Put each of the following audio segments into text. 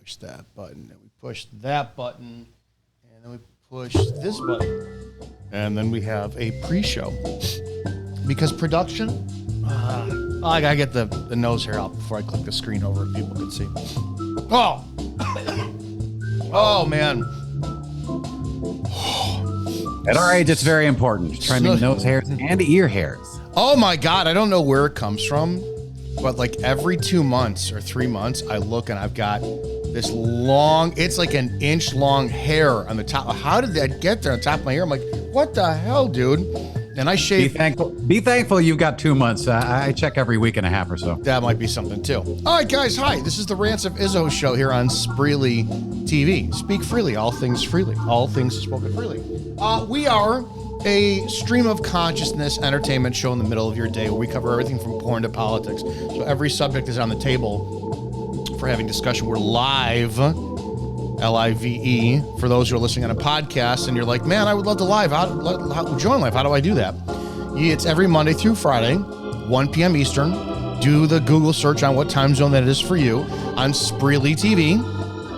push that button, and we push that button, and then we push this button. And then we have a pre-show. Because production, I gotta get the nose hair out before I click the screen over if people can see. Oh! Oh, man. At our age, it's very important. Trimming nose hairs and ear hairs. Oh, my God. I don't know where it comes from, but like every 2 months or 3 months, I look and I've got this long, it's like an inch long hair on the top. How did that get there on top of my hair? I'm like, what the hell, dude? And I shave. Be thankful you've got 2 months. I check every week and a half or so. That might be something too. All right, guys. Hi. This is the Rants of Izzo show here on Spreely TV. Speak freely. All things freely. All things spoken freely. We are a stream of consciousness entertainment show in the middle of your day where we cover everything from porn to politics. So every subject is on the table for having discussion. We're live. Live. For those who are listening on a podcast and you're like, man, I would love to join live. How do I do that? It's every Monday through Friday, 1 p.m. Eastern. Do the Google search on what time zone that is for you on Spreely TV.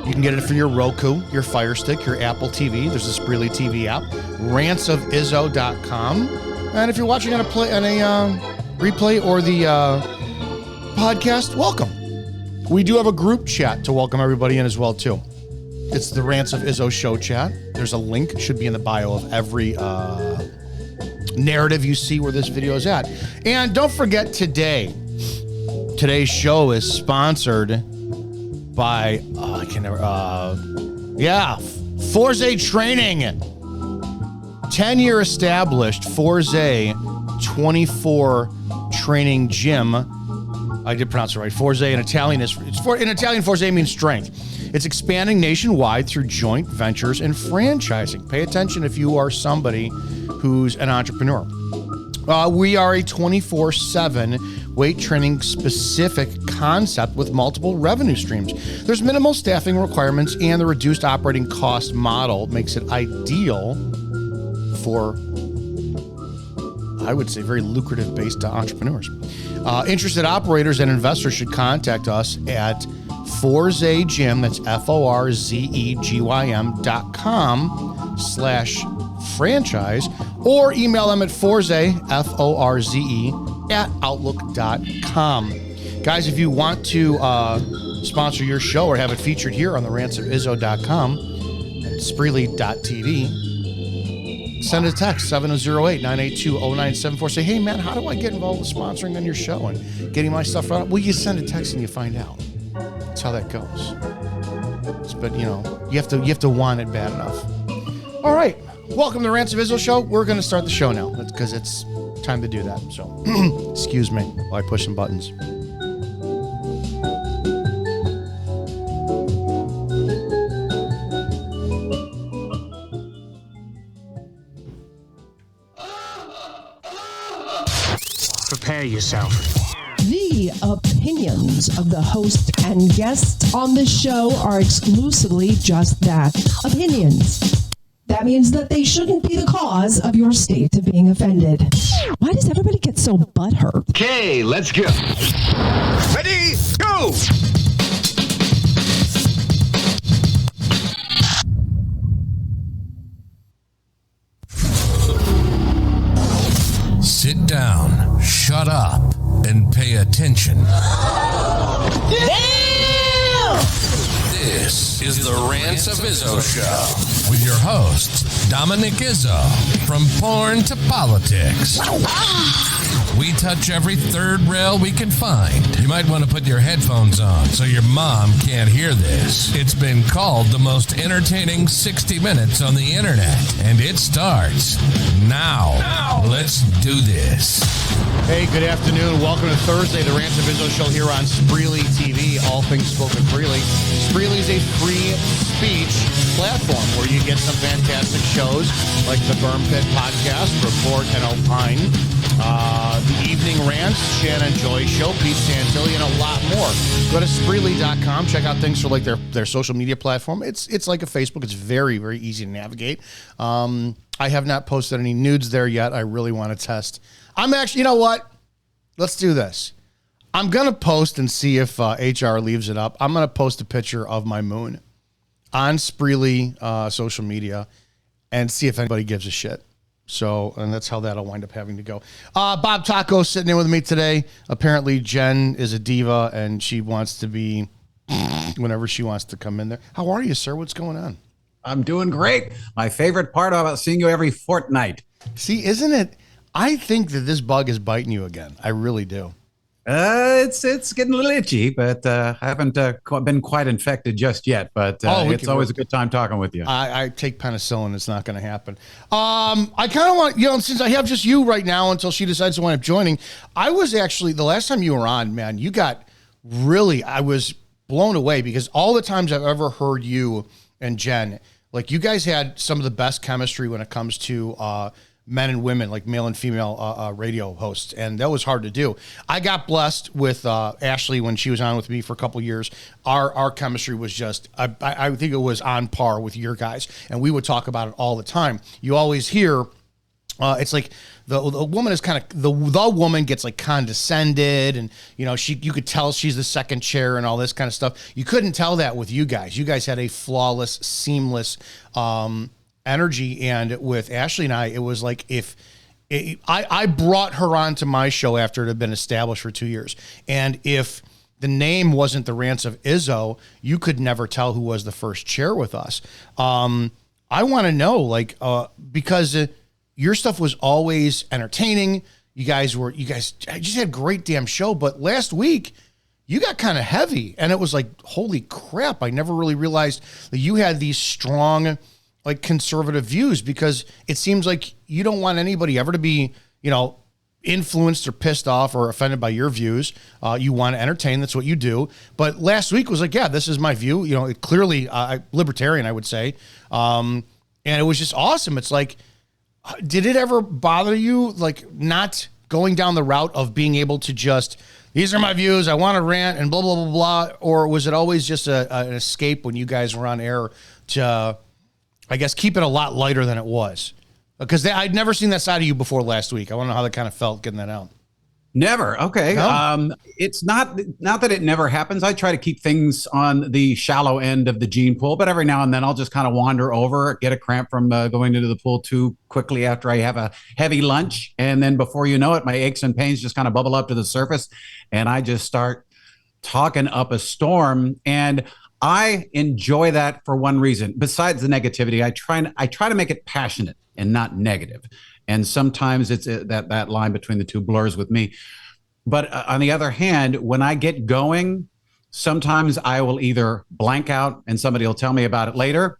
You can get it for your Roku, your Fire Stick, your Apple TV. There's a Spreely TV app. rantsofizzo.com. And if you're watching on a replay or the podcast, welcome. We do have a group chat to welcome everybody in as well, too. It's the Rants of Izzo show chat. There's a link, should be in the bio of every narrative you see where this video is at. And don't forget today's show is sponsored by, Forze Training. 10-year established Forze 24 training gym. I did pronounce it right. Forze in Italian in Italian, Forze means strength. It's expanding nationwide through joint ventures and franchising. Pay attention if you are somebody who's an entrepreneur. We are a 24/7 weight training specific concept with multiple revenue streams. There's minimal staffing requirements, and the reduced operating cost model makes it ideal for, I would say, very lucrative based entrepreneurs. Interested operators and investors should contact us at Forze Gym, that's FORZEGYM.com/franchise, or email them at Forze, FORZE, @outlook.com. Guys, if you want to sponsor your show or have it featured here on the rantsofizzo.com and Spreely.tv, send a text, 708-982-0974. Say, hey, man, how do I get involved with sponsoring on your show and getting my stuff right? Well, you send a text and you find out. That's how that goes. But, you have to want it bad enough. All right. Welcome to the Rants of Izzo show. We're going to start the show now because it's time to do that. So, excuse me while I push some buttons. Prepare yourself. The opinions of the host and guests on the show are exclusively just that, opinions. That means that they shouldn't be the cause of your state of being offended. Why does everybody get so butthurt? Okay, let's go. Ready, go! Sit down, shut up, and pay attention. Damn! This is the Rants of Izzo Show with your host, Dominic Izzo, from porn to politics. We touch every third rail we can find. You might want to put your headphones on so your mom can't hear this. It's been called the most entertaining 60 minutes on the internet, and it starts now. Let's do this. Hey, good afternoon. Welcome to Thursday, the Rants of Izzo show here on Spreely TV, all things spoken freely. Spreely is a free speech platform where you get some fantastic shows like the Burn Pit podcast, Report and Opine, the Evening Rants, Shannon Joy Show, Pete Santilli, and a lot more. Go to Spreely.com, check out things for like their social media platform. It's like a Facebook. It's very, very easy to navigate. I have not posted any nudes there yet. I really want to test. I'm actually, you know what? Let's do this. I'm going to post and see if HR leaves it up. I'm going to post a picture of my moon on Spreely social media and see if anybody gives a shit. So, and that's how that'll wind up having to go. Bob Taco sitting in with me today. Apparently Jen is a diva and she wants to be whenever she wants to come in there. How are you, sir? What's going on? I'm doing great. My favorite part about seeing you every fortnight. See, isn't it? I think that this bug is biting you again. I really do. It's getting a little itchy, but I haven't been quite infected just yet. But it's always a good time talking with you. I take penicillin. It's not going to happen. I kind of want, since I have just you right now until she decides to wind up joining, I was actually, the last time you were on, man, you got really, I was blown away because all the times I've ever heard you and Jen, like you guys had some of the best chemistry when it comes to men and women, like male and female radio hosts. And that was hard to do. I got blessed with Ashley when she was on with me for a couple of years. Our chemistry was just, I think it was on par with your guys. And we would talk about it all the time. You always hear, it's like the woman is kind of, the woman gets like condescended and, you could tell she's the second chair and all this kind of stuff. You couldn't tell that with you guys. You guys had a flawless, seamless, energy. And with Ashley and I, it was like I brought her onto my show after it had been established for 2 years. And if the name wasn't the Rants of Izzo, you could never tell who was the first chair with us. I want to know, because your stuff was always entertaining. You guys just had a great damn show. But last week, you got kind of heavy. And it was like, holy crap, I never really realized that you had these strong, like conservative views, because it seems like you don't want anybody ever to be, influenced or pissed off or offended by your views. You want to entertain. That's what you do. But last week was like, yeah, this is my view. Clearly libertarian, I would say. And it was just awesome. It's like, did it ever bother you, like not going down the route of being able to just, these are my views, I want to rant and blah, blah, blah, blah. Or was it always just an escape when you guys were on air to, I guess, keep it a lot lighter than it was? Because I'd never seen that side of you before last week. I want to know how that kind of felt getting that out. Never. Okay. No? It's not that it never happens. I try to keep things on the shallow end of the gene pool, but every now and then I'll just kind of wander over, get a cramp from going into the pool too quickly after I have a heavy lunch. And then before you know it, my aches and pains just kind of bubble up to the surface and I just start talking up a storm. And I enjoy that for one reason. Besides the negativity, I try to make it passionate and not negative. And sometimes it's that line between the two blurs with me. But on the other hand, when I get going, sometimes I will either blank out and somebody will tell me about it later.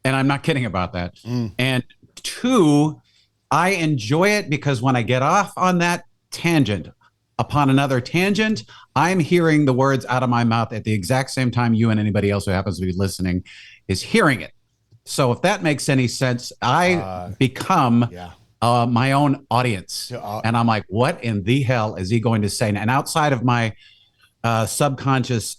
And I'm not kidding about that. And two, I enjoy it because when I get off on that tangent, upon another tangent, I'm hearing the words out of my mouth at the exact same time you and anybody else who happens to be listening is hearing it. So if that makes any sense, I become my own audience. And I'm like, what in the hell is he going to say? And outside of my subconscious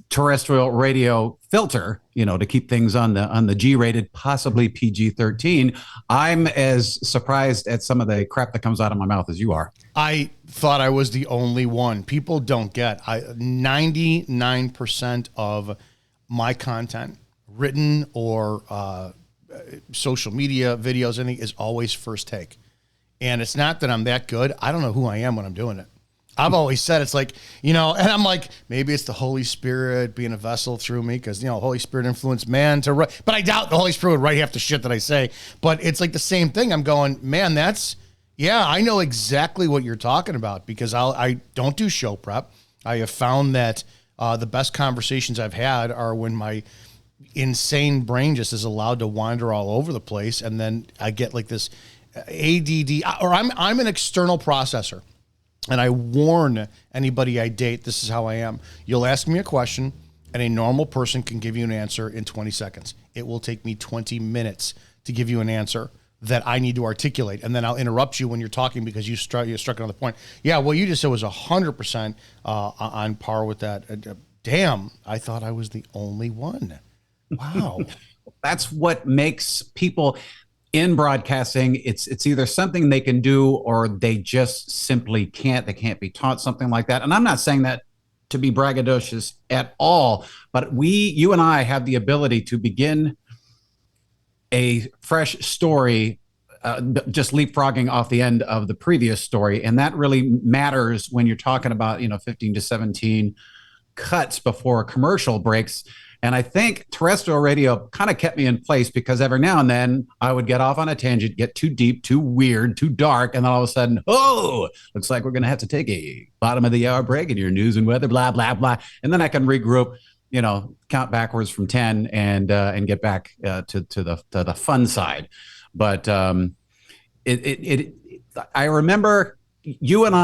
terrestrial radio filter, to keep things on the G-rated, possibly PG-13, I'm as surprised at some of the crap that comes out of my mouth as you are. I thought I was the only one. People don't get 99% of my content, written or social media, videos, anything, is always first take. And it's not that I'm that good. I don't know who I am when I'm doing it. I've always said it's like, and I'm like, maybe it's the Holy Spirit being a vessel through me because, Holy Spirit influenced man to write. But I doubt the Holy Spirit would write half the shit that I say. But it's like the same thing. I'm going, man, I know exactly what you're talking about because I don't do show prep. I have found that the best conversations I've had are when my insane brain just is allowed to wander all over the place. And then I get like this ADD, or I'm an external processor. And I warn anybody I date, this is how I am. You'll ask me a question, and a normal person can give you an answer in 20 seconds. It will take me 20 minutes to give you an answer that I need to articulate. And then I'll interrupt you when you're talking because you struck another point. Yeah, what you just said was 100% on par with that. Damn, I thought I was the only one. Wow. That's what makes people... in broadcasting, it's either something they can do or they just simply can't. They can't be taught something like that. And I'm not saying that to be braggadocious at all, but you and I have the ability to begin a fresh story, just leapfrogging off the end of the previous story. And that really matters when you're talking about, 15 to 17 cuts before a commercial breaks. And I think terrestrial radio kind of kept me in place because every now and then I would get off on a tangent, get too deep, too weird, too dark. And then all of a sudden, looks like we're going to have to take a bottom of the hour break in your news and weather, blah, blah, blah. And then I can regroup, count backwards from 10 and get back to the fun side. But I remember you and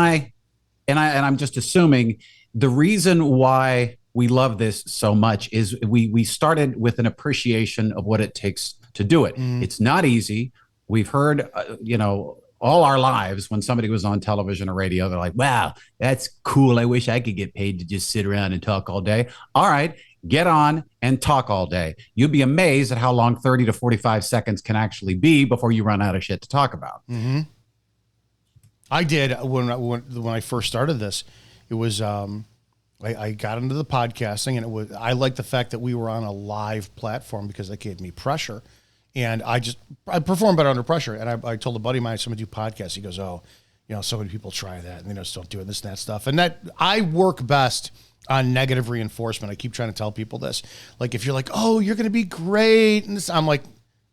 I'm just assuming the reason why we love this so much is we started with an appreciation of what it takes to do it. It's not easy. We've heard, all our lives when somebody was on television or radio, they're like, wow, that's cool. I wish I could get paid to just sit around and talk all day. All right, get on and talk all day. You'll be amazed at how long 30 to 45 seconds can actually be before you run out of shit to talk about. Mm-hmm. I did when I first started this. It was I got into the podcasting, and I liked the fact that we were on a live platform because that gave me pressure, and I perform better under pressure. And I told a buddy of mine, "Someone do podcasts." He goes, "Oh, so many people try that, and they just don't do it, this and that stuff." And that I work best on negative reinforcement. I keep trying to tell people this. Like if you're like, "Oh, you're going to be great," and this, I'm like,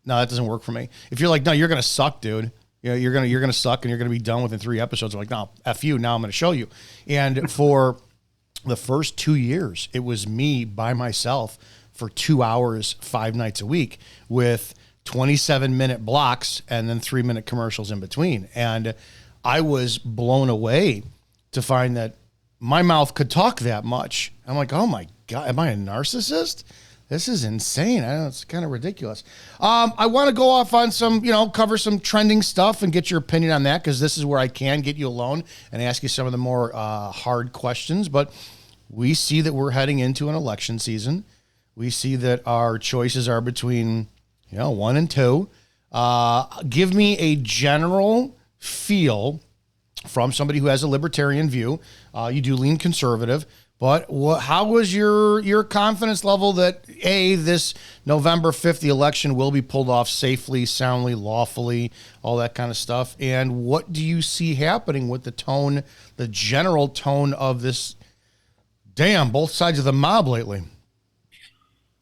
"No, that doesn't work for me." If you're like, "No, you're going to suck, dude. You're gonna suck, and you're gonna be done within 3 episodes," I'm like, "No, F you. Now I'm going to show you." And for the first 2 years, it was me by myself for 2 hours, 5 nights a week with 27-minute blocks and then 3-minute commercials in between. And I was blown away to find that my mouth could talk that much. I'm like, oh my God, am I a narcissist? This is insane. I know it's kind of ridiculous. I want to go off on some, cover some trending stuff and get your opinion on that, because this is where I can get you alone and ask you some of the more hard questions. But we see that we're heading into an election season. We see that our choices are between, 1 and 2. Give me a general feel from somebody who has a libertarian view. You do lean conservative. But how was your confidence level that, A, this November 5th, the election will be pulled off safely, soundly, lawfully, all that kind of stuff? And what do you see happening with the general tone of this, both sides of the mob lately?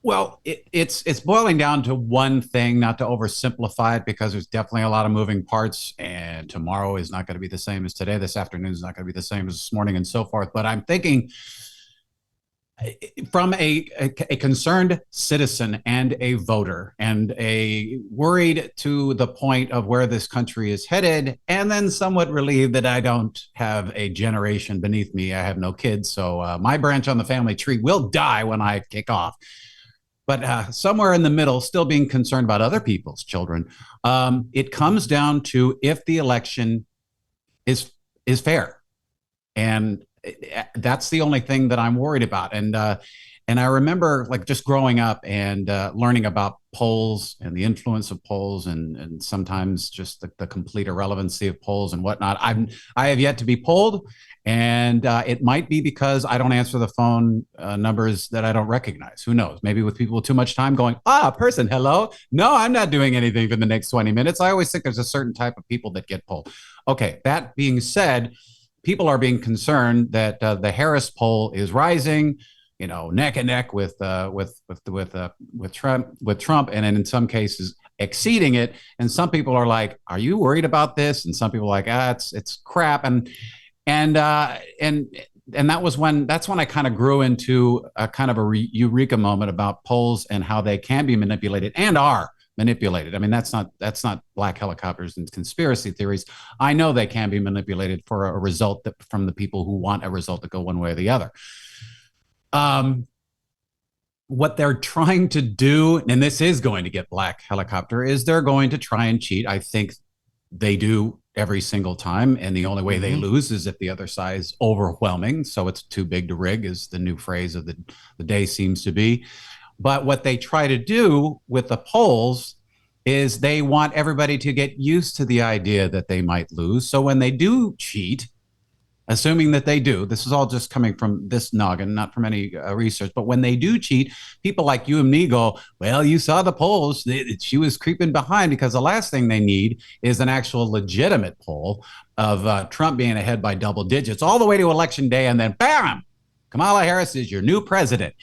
Well, it's boiling down to one thing, not to oversimplify it, because there's definitely a lot of moving parts, and tomorrow is not going to be the same as today. This afternoon is not going to be the same as this morning, and so forth. But I'm thinking from a concerned citizen and a voter and a worried to the point of where this country is headed, and then somewhat relieved that I don't have a generation beneath me. I have no kids, so my branch on the family tree will die when I kick off. But somewhere in the middle, still being concerned about other people's children, it comes down to if the election is fair. And that's the only thing that I'm worried about. And I remember just growing up and learning about polls and the influence of polls and sometimes just the complete irrelevancy of polls and whatnot. I have yet to be polled. And it might be because I don't answer the phone numbers that I don't recognize. Who knows? Maybe with people with too much time going, person, hello. No, I'm not doing anything for the next 20 minutes. I always think there's a certain type of people that get polled. Okay, that being said, people are being concerned that the Harris poll is rising, neck and neck with Trump, and in some cases exceeding it. And some people are like, "Are you worried about this?" And some people are like, it's crap." And that's when I kind of grew into a kind of a eureka moment about polls and how they can be manipulated and are manipulated. I mean, that's not black helicopters and conspiracy theories. I know they can be manipulated for a result from the people who want a result to go one way or the other. What they're trying to do, and this is going to get black helicopter, is they're going to try and cheat. I think they do every single time, and the only way they lose is if the other side is overwhelming. So it's too big to rig is the new phrase of the day seems to be. But what they try to do with the polls is they want everybody to get used to the idea that they might lose. So when they do cheat, assuming that they do, this is all just coming from this noggin, not from any research, but when they do cheat, people like you and me go, well, you saw the polls. She was creeping behind, because the last thing they need is an actual legitimate poll of Trump being ahead by double digits all the way to election day. And then bam, Kamala Harris is your new president.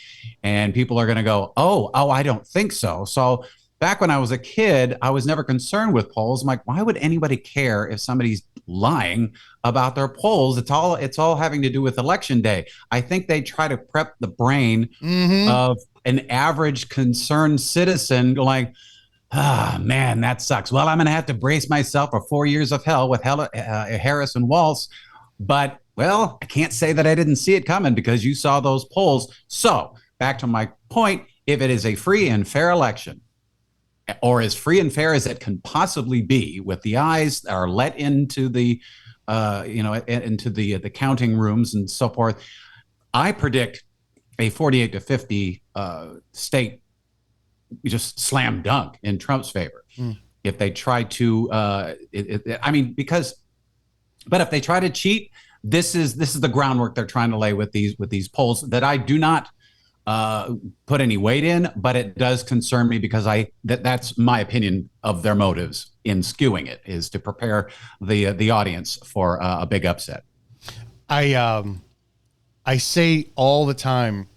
And people are going to go, oh, I don't think so. So back when I was a kid, I was never concerned with polls. I'm like, why would anybody care if somebody's lying about their polls? It's all having to do with election day. I think they try to prep the brain of an average concerned citizen like, man, that sucks. Well, I'm going to have to brace myself for 4 years of hell with Harris and Walz. But, well, I can't say that I didn't see it coming, because you saw those polls. So back to my point, if it is a free and fair election, or as free and fair as it can possibly be, with the eyes that are let into the, into the counting rooms and so forth, I predict a 48 to 50 state just slam dunk in Trump's favor. If they try to, but if they try to cheat, this is the groundwork they're trying to lay with these polls that I do not put any weight in, but it does concern me, because that's my opinion of their motives in skewing it, is to prepare the audience for a big upset. I say all the time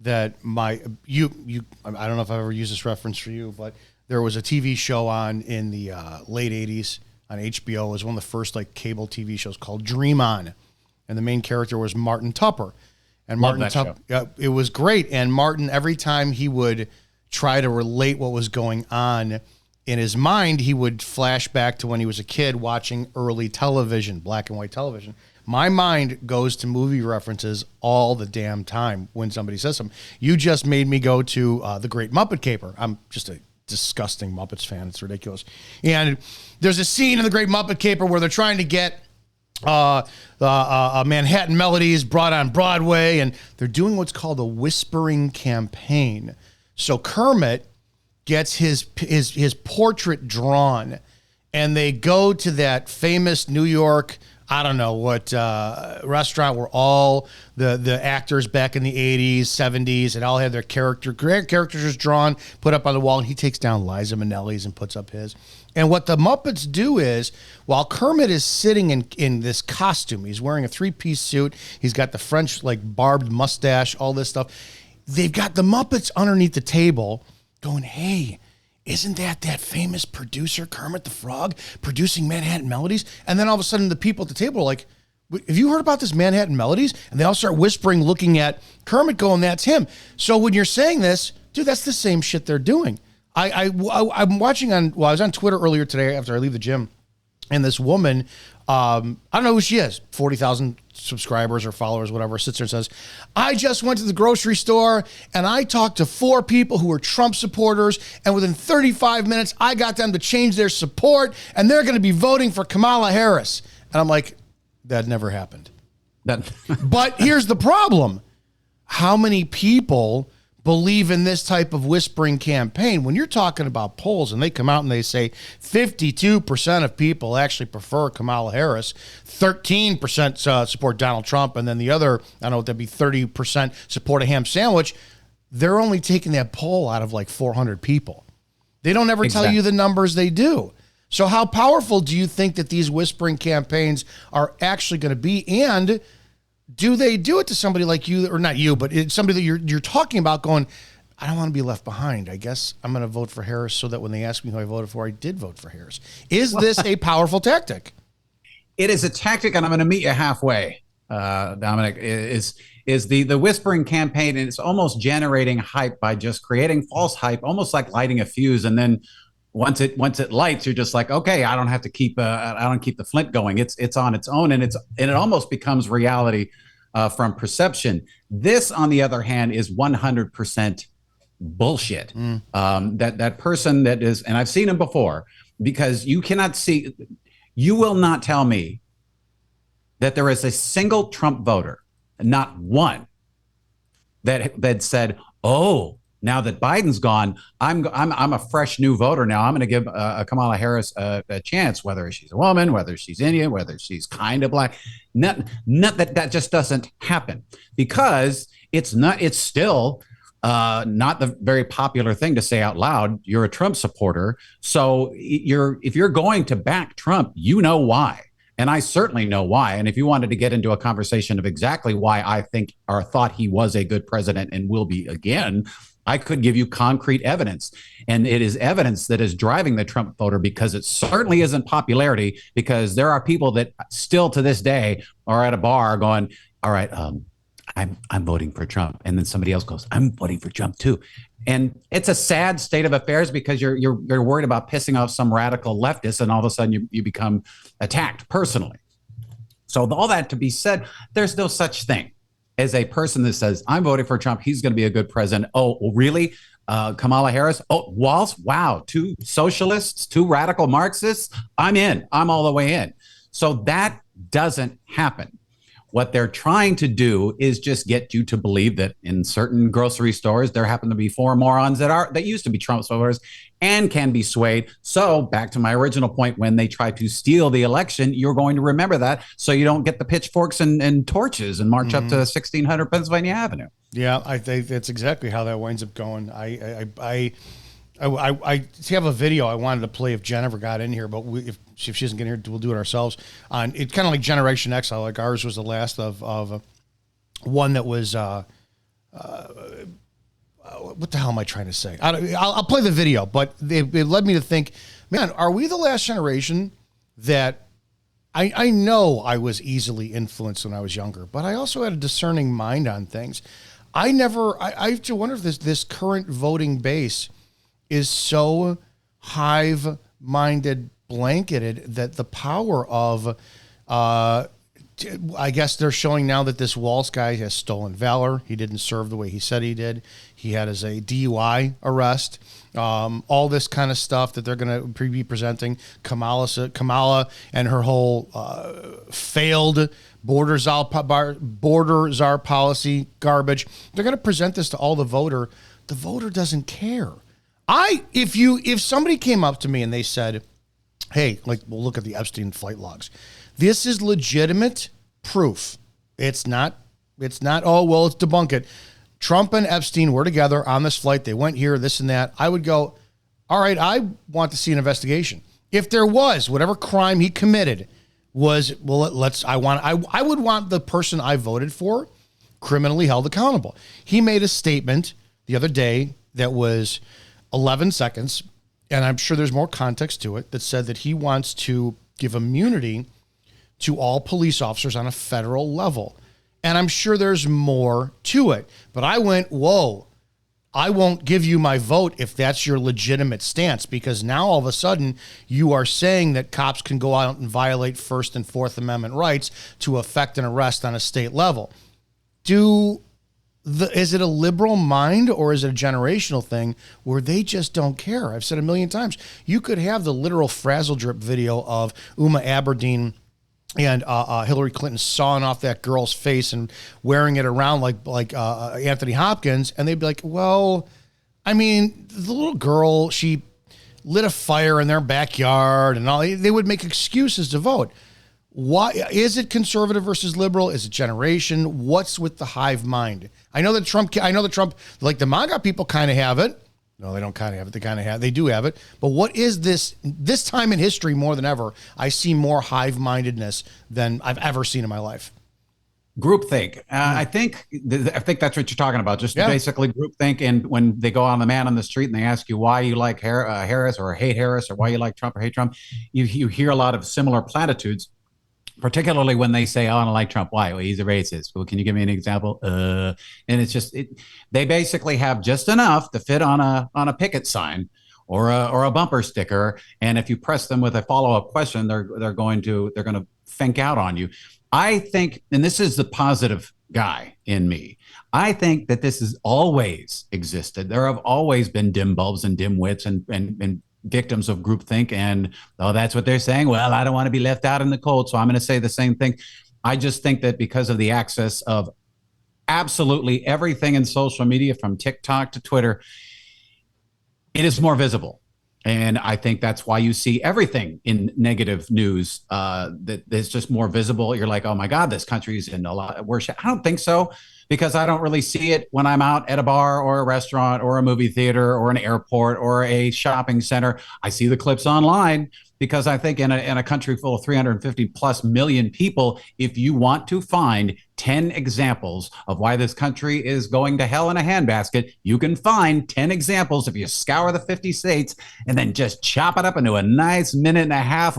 that I don't know if I've ever used this reference for you, but there was a TV show on in the late 80s on HBO. It was one of the first like cable TV shows called Dream On, and the main character was Martin Tupper. And Martin Tupper, it was great. And Martin, every time he would try to relate what was going on in his mind, he would flash back to when he was a kid watching early television, black and white television. My mind goes to movie references all the damn time when somebody says something. You just made me go to The Great Muppet Caper. I'm just a disgusting Muppets fan. It's ridiculous. And there's a scene in The Great Muppet Caper where they're trying to get Manhattan Melodies brought on Broadway, and they're doing what's called a whispering campaign. So Kermit gets his portrait drawn, and they go to that famous New York, I don't know what restaurant where all the actors back in the 80s, 70s, and all had their characters drawn, put up on the wall, and he takes down Liza Minnelli's and puts up his. And what the Muppets do is, while Kermit is sitting in this costume, he's wearing a three-piece suit, he's got the French, like, barbed mustache, all this stuff, they've got the Muppets underneath the table going, hey, isn't that famous producer, Kermit the Frog, producing Manhattan Melodies? And then all of a sudden, the people at the table are like, have you heard about this Manhattan Melodies? And they all start whispering, looking at Kermit going, that's him. So when you're saying this, dude, that's the same shit they're doing. I'm watching I was on Twitter earlier today after I leave the gym, and this woman, I don't know who she is, 40,000 subscribers or followers, whatever, sits there and says, I just went to the grocery store and I talked to 4 people who were Trump supporters, and within 35 minutes, I got them to change their support, and they're going to be voting for Kamala Harris. And I'm like, that never happened. But here's the problem. How many people believe in this type of whispering campaign? When you're talking about polls and they come out and they say 52% of people actually prefer Kamala Harris, 13% support Donald Trump, and then the other, I don't know what that'd be, 30% support a ham sandwich, they're only taking that poll out of like 400 people. They don't ever tell you the numbers they do. So how powerful do you think that these whispering campaigns are actually going to be? And do they do it to somebody like you, or not you, but it's somebody that you're talking about going, I don't want to be left behind. I guess I'm going to vote for Harris so that when they ask me who I voted for, I did vote for Harris. Is this a powerful tactic? It is a tactic, and I'm going to meet you halfway, Dominic, is the whispering campaign, and it's almost generating hype by just creating false hype, almost like lighting a fuse. And then once it lights, you're just like, okay, I don't have to keep the flint going. It's on its own, and it almost becomes reality from perception. This, on the other hand, is 100% bullshit. That person that is, and I've seen him before, because you will not tell me that there is a single Trump voter, not one, that said, oh, Now that Biden's gone, I'm a fresh new voter now. I'm going to give Kamala Harris a chance, whether she's a woman, whether she's Indian, whether she's kind of black. Not that just doesn't happen, because it's still not the very popular thing to say out loud. You're a Trump supporter, so if you're going to back Trump, you know why. And I certainly know why. And if you wanted to get into a conversation of exactly why I think or thought he was a good president and will be again, I could give you concrete evidence. And it is evidence that is driving the Trump voter, because it certainly isn't popularity, because there are people that still to this day are at a bar going, all right, I'm voting for Trump. And then somebody else goes, I'm voting for Trump too. And it's a sad state of affairs, because you're worried about pissing off some radical leftist, and all of a sudden you become attacked personally. So all that to be said, there's no such thing as a person that says, I'm voting for Trump, he's going to be a good president. Oh, really? Kamala Harris? Oh, Walz? Wow. 2 socialists, 2 radical Marxists? I'm in. I'm all the way in. So that doesn't happen. What they're trying to do is just get you to believe that in certain grocery stores, there happen to be 4 morons that used to be Trump supporters and can be swayed. So back to my original point, when they try to steal the election, you're going to remember that, so you don't get the pitchforks and torches and march up to 1600 Pennsylvania Avenue. Yeah, I think that's exactly how that winds up going. I have a video I wanted to play if Jennifer got in here, but if she doesn't get in here, we'll do it ourselves. On it's kind of like Generation X. Like ours was the last of one that was what the hell am I trying to say? I'll play the video, but it led me to think, man, are we the last generation that I know I was easily influenced when I was younger, but I also had a discerning mind on things. I have to wonder if this current voting base is so hive-minded, blanketed, that the power of, I guess they're showing now that this Walz guy has stolen valor. He didn't serve the way he said he did. He had a DUI arrest. All this kind of stuff that they're going to be presenting. Kamala and her whole failed border czar policy garbage. They're going to present this to all the voter. The voter doesn't care. If somebody came up to me and they said, hey, like, we'll look at the Epstein flight logs. This is legitimate proof. It's not, oh, well, let's debunk it. Trump and Epstein were together on this flight. They went here, this and that. I would go, all right, I want to see an investigation. If there was whatever crime he committed was, well, I would want the person I voted for criminally held accountable. He made a statement the other day that was 11 seconds, and I'm sure there's more context to it, that said that he wants to give immunity to all police officers on a federal level. And I'm sure there's more to it. But I went, whoa, I won't give you my vote if that's your legitimate stance, because now all of a sudden you are saying that cops can go out and violate First and Fourth Amendment rights to effect an arrest on a state level. Is it a liberal mind, or is it a generational thing where they just don't care? I've said a million times, you could have the literal frazzle drip video of Uma Aberdeen and Hillary Clinton sawing off that girl's face and wearing it around like Anthony Hopkins, and they'd be like, well, I mean, the little girl, she lit a fire in their backyard and all. They would make excuses to vote. Why is it conservative versus liberal? Is it generation? What's with the hive mind? I know that Trump, like the MAGA people kind of have it. No, they don't kind of have it. They do have it. But what is this time in history more than ever? I see more hive-mindedness than I've ever seen in my life. Groupthink. I think that's what you're talking about. Just basically groupthink. And when they go on the man on the street and they ask you why you like Harris or hate Harris, or why you like Trump or hate Trump, you hear a lot of similar platitudes. Particularly when they say, oh, I don't like Trump. Why? Well, he's a racist. Well, can you give me an example? And it's just, they basically have just enough to fit on a picket sign or a bumper sticker. And if you press them with a follow-up question, they're going to fink out on you. I think, and this is the positive guy in me, I think that this has always existed. There have always been dim bulbs and dim wits and victims of groupthink, and that's what they're saying. Well, I don't want to be left out in the cold, so I'm going to say the same thing. I just think that because of the access of absolutely everything in social media, from TikTok to Twitter, it is more visible. And I think that's why you see everything in negative news that is just more visible. You're like, oh my God, this country's in a lot worse. I don't think so, because I don't really see it when I'm out at a bar or a restaurant or a movie theater or an airport or a shopping center. I see the clips online, because I think in a country full of 350 plus million people, if you want to find 10 examples of why this country is going to hell in a handbasket, you can find 10 examples if you scour the 50 states and then just chop it up into a nice minute and a half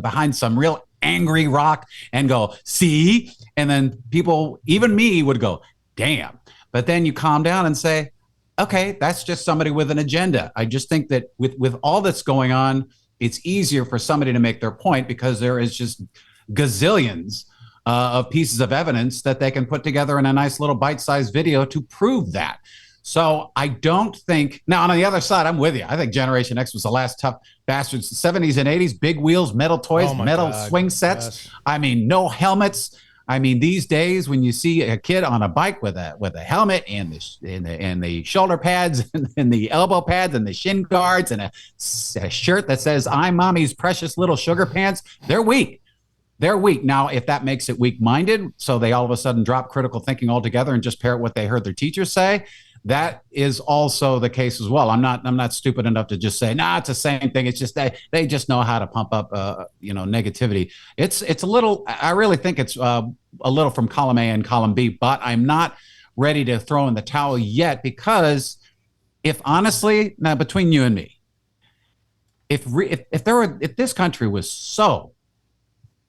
behind some real angry rock and go, see? And then people, even me, would go, damn. But then you calm down and say, okay, that's just somebody with an agenda. I just think that with all that's going on, it's easier for somebody to make their point, because there is just gazillions of pieces of evidence that they can put together in a nice little bite-sized video to prove that. So I don't think, now on the other side, I'm with you. I think Generation X was the last tough bastards. The 70s and 80s, big wheels, metal toys, metal swing sets. Yes. I mean, no helmets. I mean, these days when you see a kid on a bike with a helmet and the shoulder pads and the elbow pads and the shin guards and a shirt that says "I'm Mommy's precious little sugar pants," they're weak. They're weak. Now, if that makes it weak-minded, so they all of a sudden drop critical thinking altogether and just parrot what they heard their teachers say, that is also the case as well. I'm not stupid enough to just say, nah, it's the same thing. It's just they just know how to pump up, negativity. It's a little, I really think it's a little from column A and column B, but I'm not ready to throw in the towel yet, because if honestly, now between you and me, if this country was so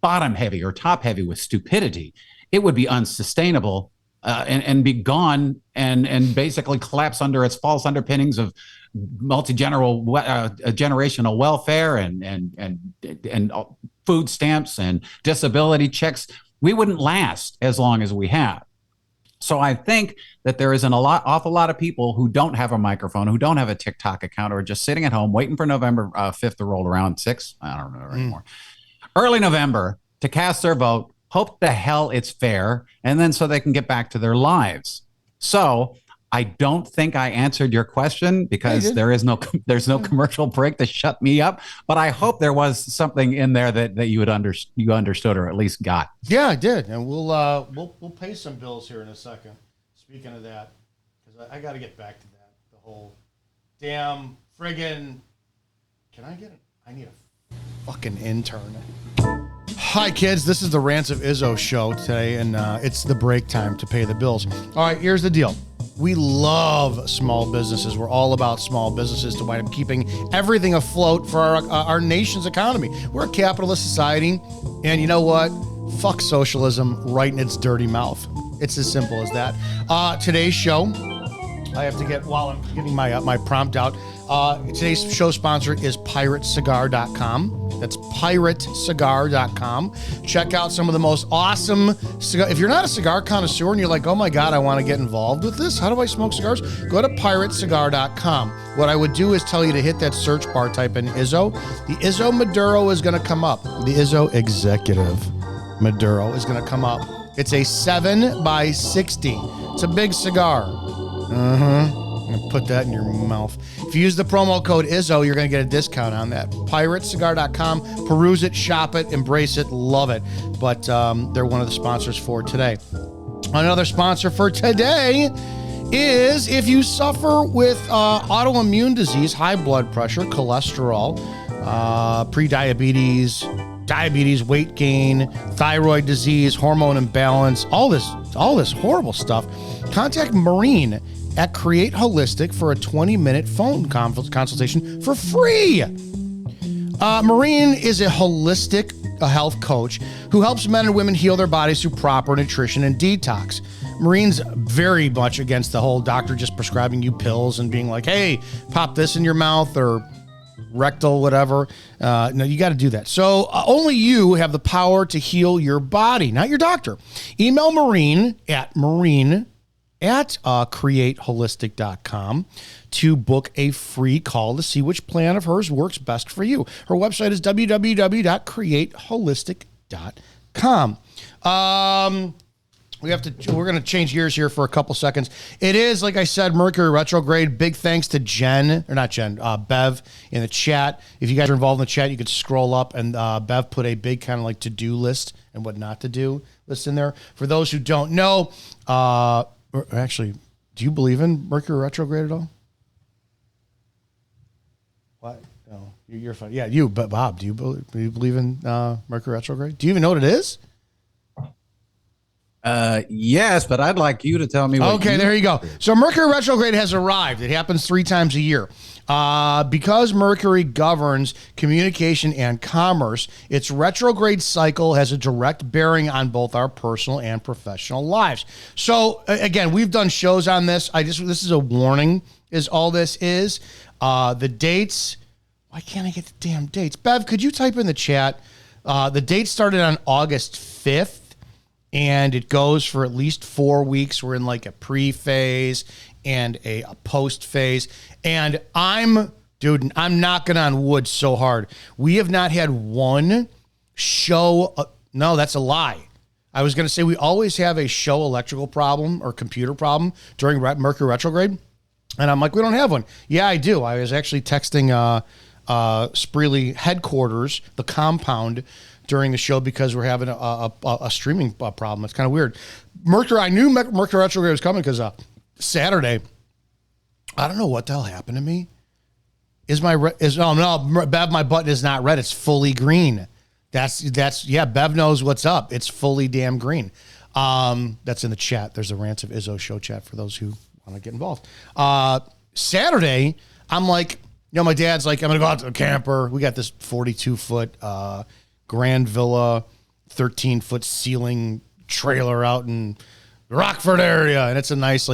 bottom heavy or top heavy with stupidity, it would be unsustainable. And be gone and basically collapse under its false underpinnings of generational welfare and food stamps and disability checks. We wouldn't last as long as we have. So I think that there is awful lot of people who don't have a microphone, who don't have a TikTok account, or are just sitting at home waiting for November 5th to roll around, 6th, I don't know anymore, early November, to cast their vote. Hope the hell it's fair, and then so they can get back to their lives. So I don't think I answered your question, because there's no commercial break to shut me up. But I hope there was something in there that you understood or at least got. Yeah, I did, and we'll pay some bills here in a second. Speaking of that, because I got to get back to that. The whole damn friggin'. Can I get it? I need a fucking intern. Hi, kids. This is the Rants of Izzo show today, and it's the break time to pay the bills. All right, here's the deal. We love small businesses. We're all about small businesses to wind up keeping everything afloat for our nation's economy. We're a capitalist society, and you know what? Fuck socialism right in its dirty mouth. It's as simple as that. Today's show, I have to get, while I'm getting my prompt out, today's show sponsor is piratecigar.com. That's piratecigar.com. Check out some of the most awesome cigar. If you're not a cigar connoisseur and you're like, oh my God, I want to get involved with this, how do I smoke cigars? Go to piratecigar.com. What I would do is tell you to hit that search bar, type in Izzo. The Izzo Maduro is going to come up. The Izzo Executive Maduro is going to come up. It's a 7x60. It's a big cigar. I'm going to put that in your mouth. If you use the promo code Izzo, you're going to get a discount on that. Piratecigar.com. Peruse it, shop it, embrace it, love it. But they're one of the sponsors for today. Another sponsor for today is if you suffer with autoimmune disease, high blood pressure, cholesterol, prediabetes, diabetes, weight gain, thyroid disease, hormone imbalance, all this horrible stuff, contact Maureen at Create Holistic for a 20-minute phone consultation for free. Maureen is a holistic health coach who helps men and women heal their bodies through proper nutrition and detox. Maureen's very much against the whole doctor just prescribing you pills and being like, hey, pop this in your mouth or rectal, whatever. No, you got to do that. So only you have the power to heal your body, not your doctor. Email Maureen at createholistic.com to book a free call to see which plan of hers works best for you. Her website is www.createholistic.com. We're going to change gears here for a couple seconds. It is, like I said, Mercury retrograde. Big thanks to Bev in the chat. If you guys are involved in the chat, you could scroll up and Bev put a big kind of like to-do list and what not to do list in there. For those who don't know, actually, do you believe in Mercury retrograde at all? What? No, you're fine. Yeah, you, but Bob, do you believe in Mercury retrograde? Do you even know what it is? Yes, but I'd like you to tell me what there you go. So Mercury retrograde has arrived. It happens 3 times a year. Because Mercury governs communication and commerce, its retrograde cycle has a direct bearing on both our personal and professional lives. So again, we've done shows on this. This is a warning is all this is. The dates, why can't I get the damn dates? Bev, could you type in the chat? The date started on August 5th. And it goes for at least 4 weeks. We're in like a pre-phase and a post phase. And I'm knocking on wood so hard. We have not had one show. No, that's a lie. I was going to say we always have a show electrical problem or computer problem during Mercury retrograde. And I'm like, we don't have one. Yeah, I do. I was actually texting Spreely headquarters, the compound, during the show because we're having a streaming problem. It's kind of weird. I knew Mercury retrograde was coming because Saturday, I don't know what the hell happened to me. Bev, my button is not red. It's fully green. Bev knows what's up. It's fully damn green. That's in the chat. There's a Rants of Izzo show chat for those who want to get involved. Saturday, I'm like, my dad's like, I'm going to go out to a camper. We got this 42-foot Grand Villa, 13-foot ceiling trailer out in the Rockford area. And it's a nice,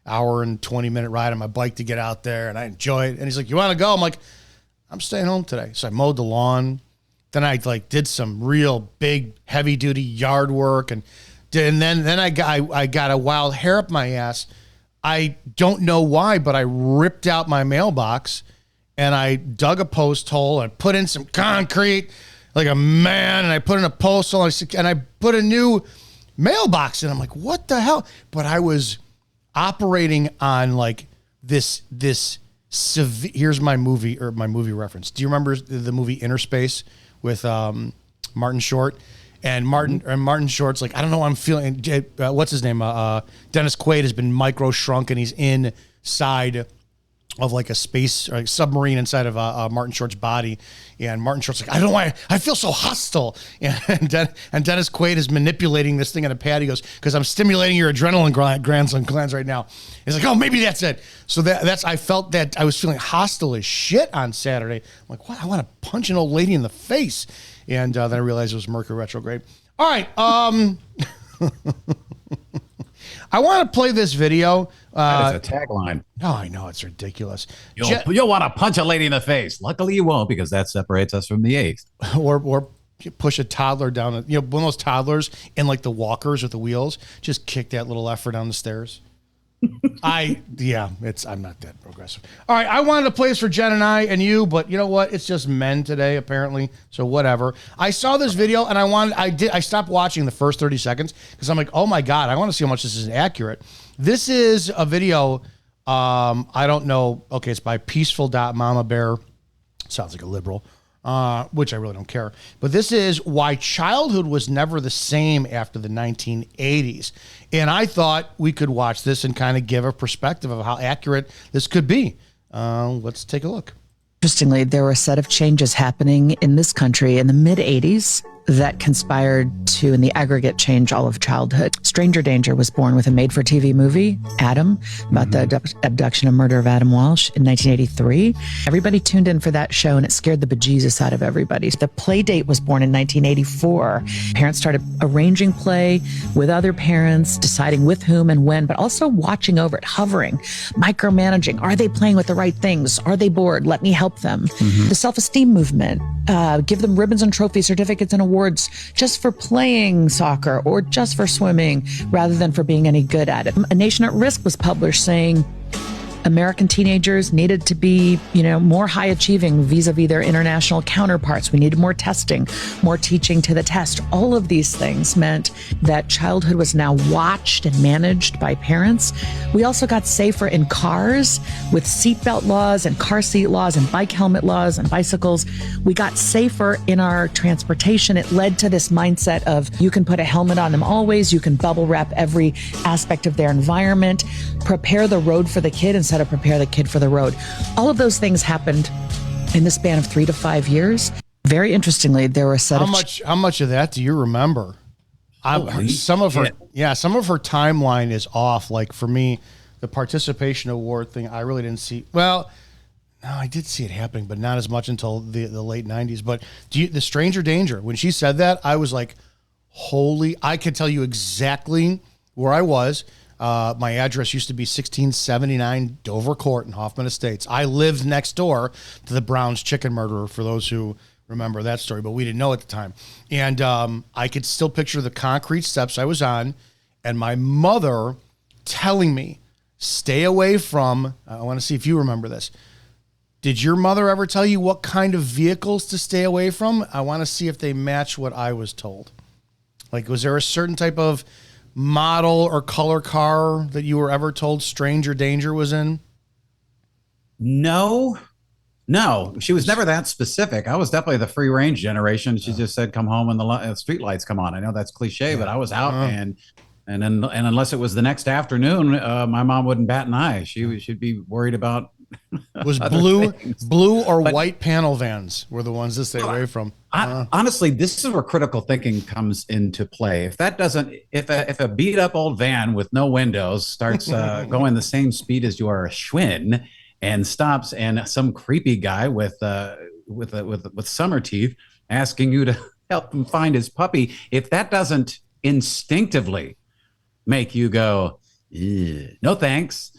hour and 20-minute ride on my bike to get out there. And I enjoy it. And he's like, you want to go? I'm like, I'm staying home today. So I mowed the lawn. Then I did some real big, heavy-duty yard work. And then I got a wild hair up my ass. I don't know why, but I ripped out my mailbox and I dug a post hole and put in some concrete like a man, and I put in a post hole and I put a new mailbox in. I'm like, what the hell? But I was operating on this severe. Here's my movie reference. Do you remember the movie Inner Space with Martin Short? And Martin Short's like, I don't know what I'm feeling. What's his name? Dennis Quaid has been micro shrunk and he's inside of like a space or submarine inside of Martin Short's body. And Martin Short's like, I don't know why I feel so hostile. And Dennis Quaid is manipulating this thing on a pad. He goes, because I'm stimulating your adrenaline glands right now. He's like, oh, maybe that's it. So I felt that I was feeling hostile as shit on Saturday. I'm like, what? I want to punch an old lady in the face. And then I realized it was Mercury retrograde. All right. I want to play this video. That is a tagline. Oh, I know. It's ridiculous. You'll want to punch a lady in the face. Luckily, you won't, because that separates us from the eighth. Or push a toddler down. One of those toddlers in like the walkers with the wheels. Just kick that little effer down the stairs. I'm not that progressive. All right, I wanted to play this for Jen and I and you, but you know what? It's just men today, apparently. So whatever. I saw this video and I stopped watching the first 30 seconds because I'm like, oh my God, I want to see how much this is accurate. This is a video. I don't know. Okay, it's by Peaceful.Mama Bear. Sounds like a liberal. Which I really don't care. But this is why childhood was never the same after the 1980s. And I thought we could watch this and kind of give a perspective of how accurate this could be. Let's take a look. Interestingly, there were a set of changes happening in this country in the mid-'80s that conspired to, in the aggregate, change all of childhood. Stranger Danger was born with a made-for-TV movie, Adam, about the abduction and murder of Adam Walsh in 1983. Everybody tuned in for that show, and it scared the bejesus out of everybody. The Playdate was born in 1984. Parents started arranging play with other parents, deciding with whom and when, but also watching over it, hovering, micromanaging. Are they playing with the right things? Are they bored? Let me help them. The self-esteem movement, give them ribbons and trophies, certificates and awards just for playing soccer or just for swimming rather than for being any good at it. A Nation at Risk was published saying American teenagers needed to be, more high achieving vis-a-vis their international counterparts. We needed more testing, more teaching to the test. All of these things meant that childhood was now watched and managed by parents. We also got safer in cars with seatbelt laws and car seat laws and bike helmet laws and bicycles. We got safer in our transportation. It led to this mindset of you can put a helmet on them always. You can bubble wrap every aspect of their environment, prepare the road for the kid instead of prepare the kid for the road. All of those things happened in the span of 3 to 5 years. Very interestingly, there were a set How much of that do you remember? Some of her timeline is off. Like for me, the participation award thing, I really didn't see. Well, no, I did see it happening, but not as much until the late 90s. But the stranger danger, when she said that, I was like, I could tell you exactly where I was. My address used to be 1679 Dover Court in Hoffman Estates. I lived next door to the Browns chicken murderer, for those who remember that story, but we didn't know at the time. And I could still picture the concrete steps I was on and my mother telling me, stay away from, I want to see if you remember this. Did your mother ever tell you what kind of vehicles to stay away from? I want to see if they match what I was told. Like, was there a certain type of model or color car that you were ever told stranger danger was in? No, she was never that specific. I was definitely the free range generation. She just said, come home when the street lights come on. I know that's cliche, but I was out and unless it was the next afternoon, my mom wouldn't bat an eye. She'd be worried about was blue or white panel vans were the ones to stay away from. Honestly, this is where critical thinking comes into play. If a beat up old van with no windows starts going the same speed as you are a Schwinn and stops, and some creepy guy with summer teeth asking you to help him find his puppy, if that doesn't instinctively make you go, no thanks,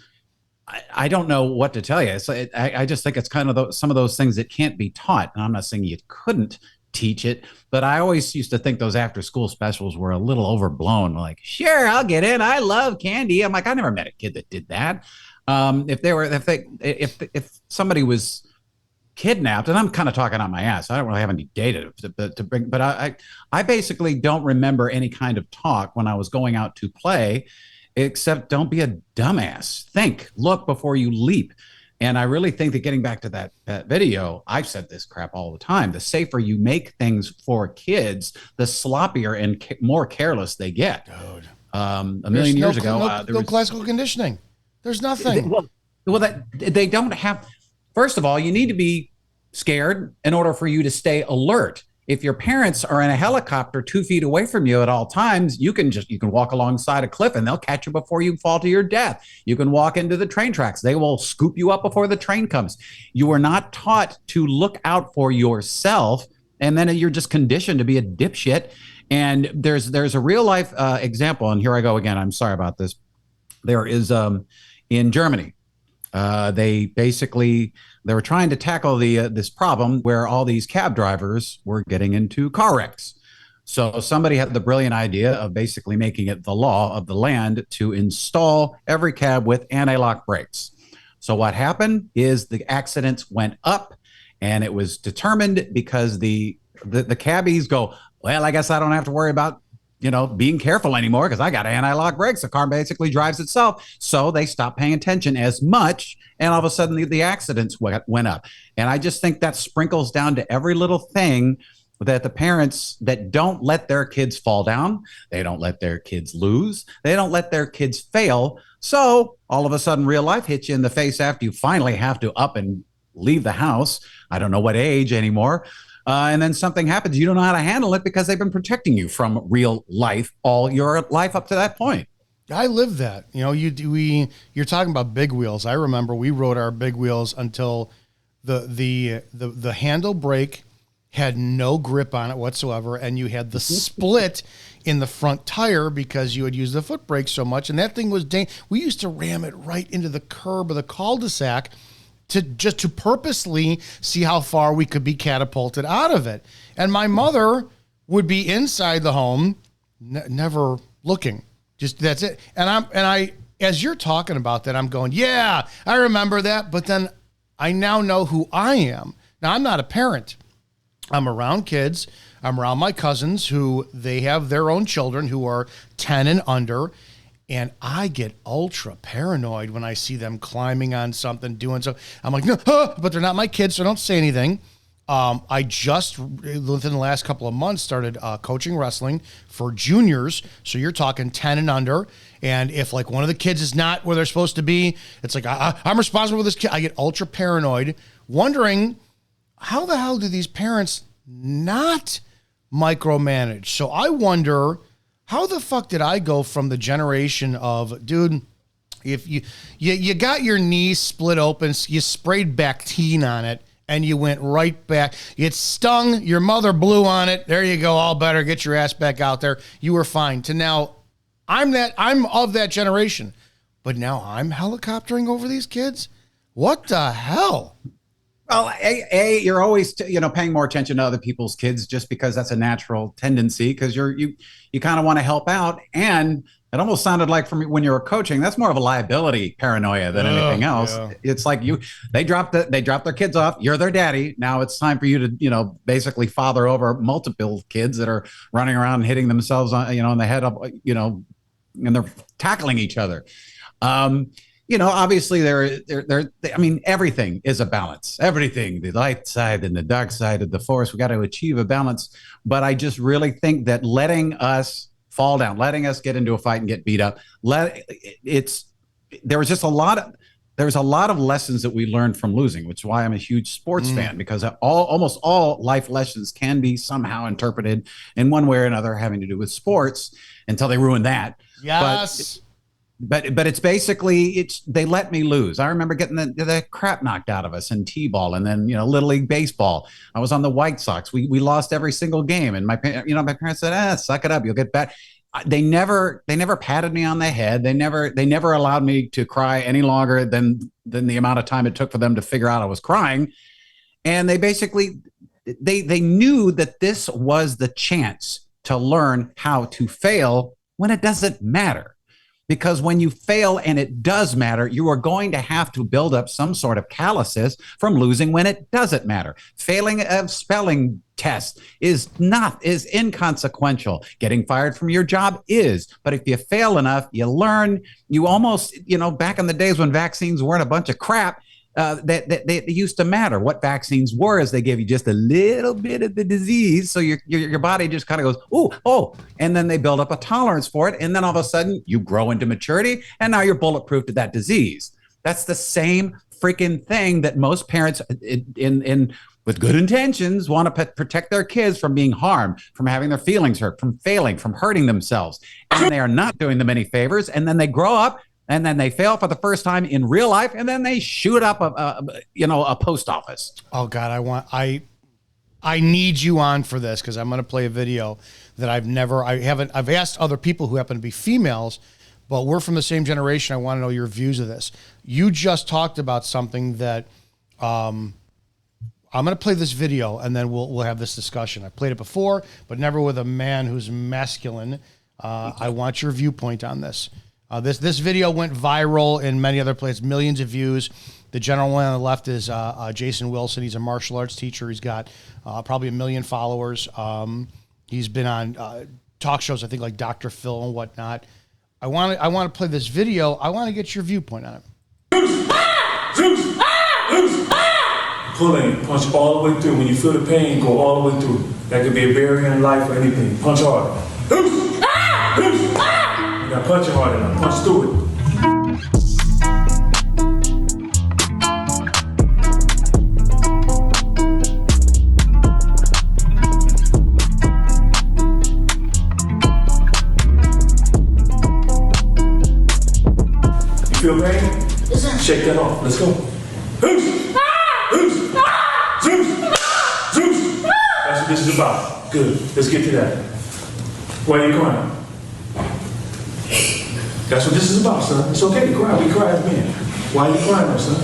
I don't know what to tell you. So I just think it's kind of some of those things that can't be taught. And I'm not saying you couldn't teach it, but I always used to think those after school specials were a little overblown. Like, sure, I'll get in. I love candy. I'm like, I never met a kid that did that. If somebody was kidnapped, and I'm kind of talking on my ass, I don't really have any data to bring, but I basically don't remember any kind of talk when I was going out to play, except don't be a dumbass. Think, look before you leap. And I really think that getting back to that video, I've said this crap all the time. The safer you make things for kids, the sloppier and more careless they get. Dude. A million years ago, there was classical conditioning. There's nothing. Well, they don't have. First of all, you need to be scared in order for you to stay alert. If your parents are in a helicopter 2 feet away from you at all times, you can walk alongside a cliff and they'll catch you before you fall to your death. You can walk into the train tracks. They will scoop you up before the train comes. You are not taught to look out for yourself, and then you're just conditioned to be a dipshit. And there's a real life example, and here I go again. I'm sorry about this. There is in Germany. They were trying to tackle this problem where all these cab drivers were getting into car wrecks. So somebody had the brilliant idea of basically making it the law of the land to install every cab with anti-lock brakes. So what happened is the accidents went up, and it was determined because the cabbies go, well, I guess I don't have to worry about being careful anymore because I got anti-lock brakes. The car basically drives itself. So they stopped paying attention as much. And all of a sudden the accidents went up. And I just think that sprinkles down to every little thing that the parents that don't let their kids fall down, they don't let their kids lose, they don't let their kids fail. So all of a sudden real life hits you in the face after you finally have to up and leave the house. I don't know what age anymore. And then something happens. You don't know how to handle it because they've been protecting you from real life all your life up to that point. I lived that. You're talking about big wheels. I remember we rode our big wheels until the handle brake had no grip on it whatsoever, and you had the split in the front tire because you had used the foot brake so much, and that thing was we used to ram it right into the curb of the cul-de-sac to purposely see how far we could be catapulted out of it. And my mother would be inside the home, never looking. Just that's it. And as you're talking about that, I'm going, yeah, I remember that. But then I now know who I am. Now, I'm not a parent. I'm around kids. I'm around my cousins who they have their own children who are 10 and under. And I get ultra paranoid when I see them climbing on something, doing so. I'm like, no, but they're not my kids, so don't say anything. I just, within the last couple of months, started coaching wrestling for juniors. So you're talking 10 and under. And if like one of the kids is not where they're supposed to be, it's like, I'm responsible for this kid. I get ultra paranoid, wondering how the hell do these parents not micromanage? So I wonder, how the fuck did I go from the generation of, dude, if you got your knee split open, you sprayed Bactine on it, and you went right back. It stung. Your mother blew on it. There you go. All better. Get your ass back out there. You were fine. To now, I'm of that generation, but now I'm helicoptering over these kids. What the hell? Well, you're always paying more attention to other people's kids just because that's a natural tendency, because you kind of want to help out. And it almost sounded like from when you were coaching, that's more of a liability paranoia than anything else. Yeah. It's like they dropped their kids off. You're their daddy. Now it's time for you to basically father over multiple kids that are running around and hitting themselves on in the head up, and they're tackling each other. Obviously everything is a balance. Everything, the light side and the dark side of the force, we got to achieve a balance. But I just really think that letting us fall down, letting us get into a fight and get beat up, there's a lot of lessons that we learned from losing, which is why I'm a huge sports fan, because almost all life lessons can be somehow interpreted in one way or another having to do with sports until they ruin that. Yes. But it's basically, they let me lose. I remember getting the crap knocked out of us in T-ball, and then Little League baseball. I was on the White Sox. We lost every single game, and my parents said, suck it up, you'll get back. They never patted me on the head. They never allowed me to cry any longer than the amount of time it took for them to figure out I was crying. And they basically they knew that this was the chance to learn how to fail when it doesn't matter. Because when you fail and it does matter, you are going to have to build up some sort of calluses from losing when it doesn't matter. Failing a spelling test is inconsequential. Getting fired from your job is. But if you fail enough, you learn. You almost, back in the days when vaccines weren't a bunch of crap, that used to matter. What vaccines were is they gave you just a little bit of the disease, so your body just kind of goes, oh, and then they build up a tolerance for it, and then all of a sudden you grow into maturity, and now you're bulletproof to that disease. That's the same freaking thing that most parents in with good intentions want to protect their kids from being harmed, from having their feelings hurt, from failing, from hurting themselves, and they are not doing them any favors, and then they grow up. And then they fail for the first time in real life, and then they shoot up a post office. Oh God, I need you on for this, because I'm going to play a video that I've asked other people who happen to be females, but we're from the same generation. I want to know your views of this. You just talked about something that I'm going to play this video, and then we'll have this discussion. I played it before, but never with a man who's masculine. I want your viewpoint on this. This video went viral in many other places, millions of views. The general one on the left is Jason Wilson. He's a martial arts teacher. He's got probably 1 million followers. He's been on talk shows, I think, like Dr. Phil and whatnot. I want to play this video. I want to get your viewpoint on it. Pull in, punch all the way through. When you feel the pain, go all the way through. That could be a barrier in life or anything. Punch hard. Now punch it hard enough. Punch through it. You feel pain? Yes, sir. Shake that off. Let's go. Zeus! That's what this is about. Good. Let's get to that. Why are you crying? That's what this is about, son. It's okay to cry. We cry as men. Why are you crying, though, son?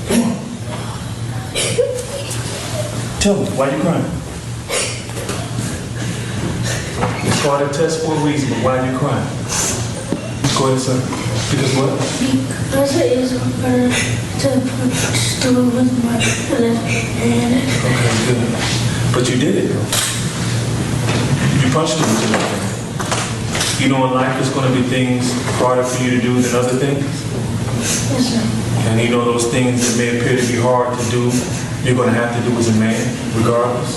Come on. Tell me, why are you crying? It's called a test for a reason, but why are you crying? Go ahead, son. Because what? Because it is better to do it with my left hand. Okay, good. But you did it, though. You punched him with your left hand. You know in life there's going to be things harder for you to do than other things? Yes, sir. And you know those things that may appear to be hard to do, you're going to have to do as a man, regardless.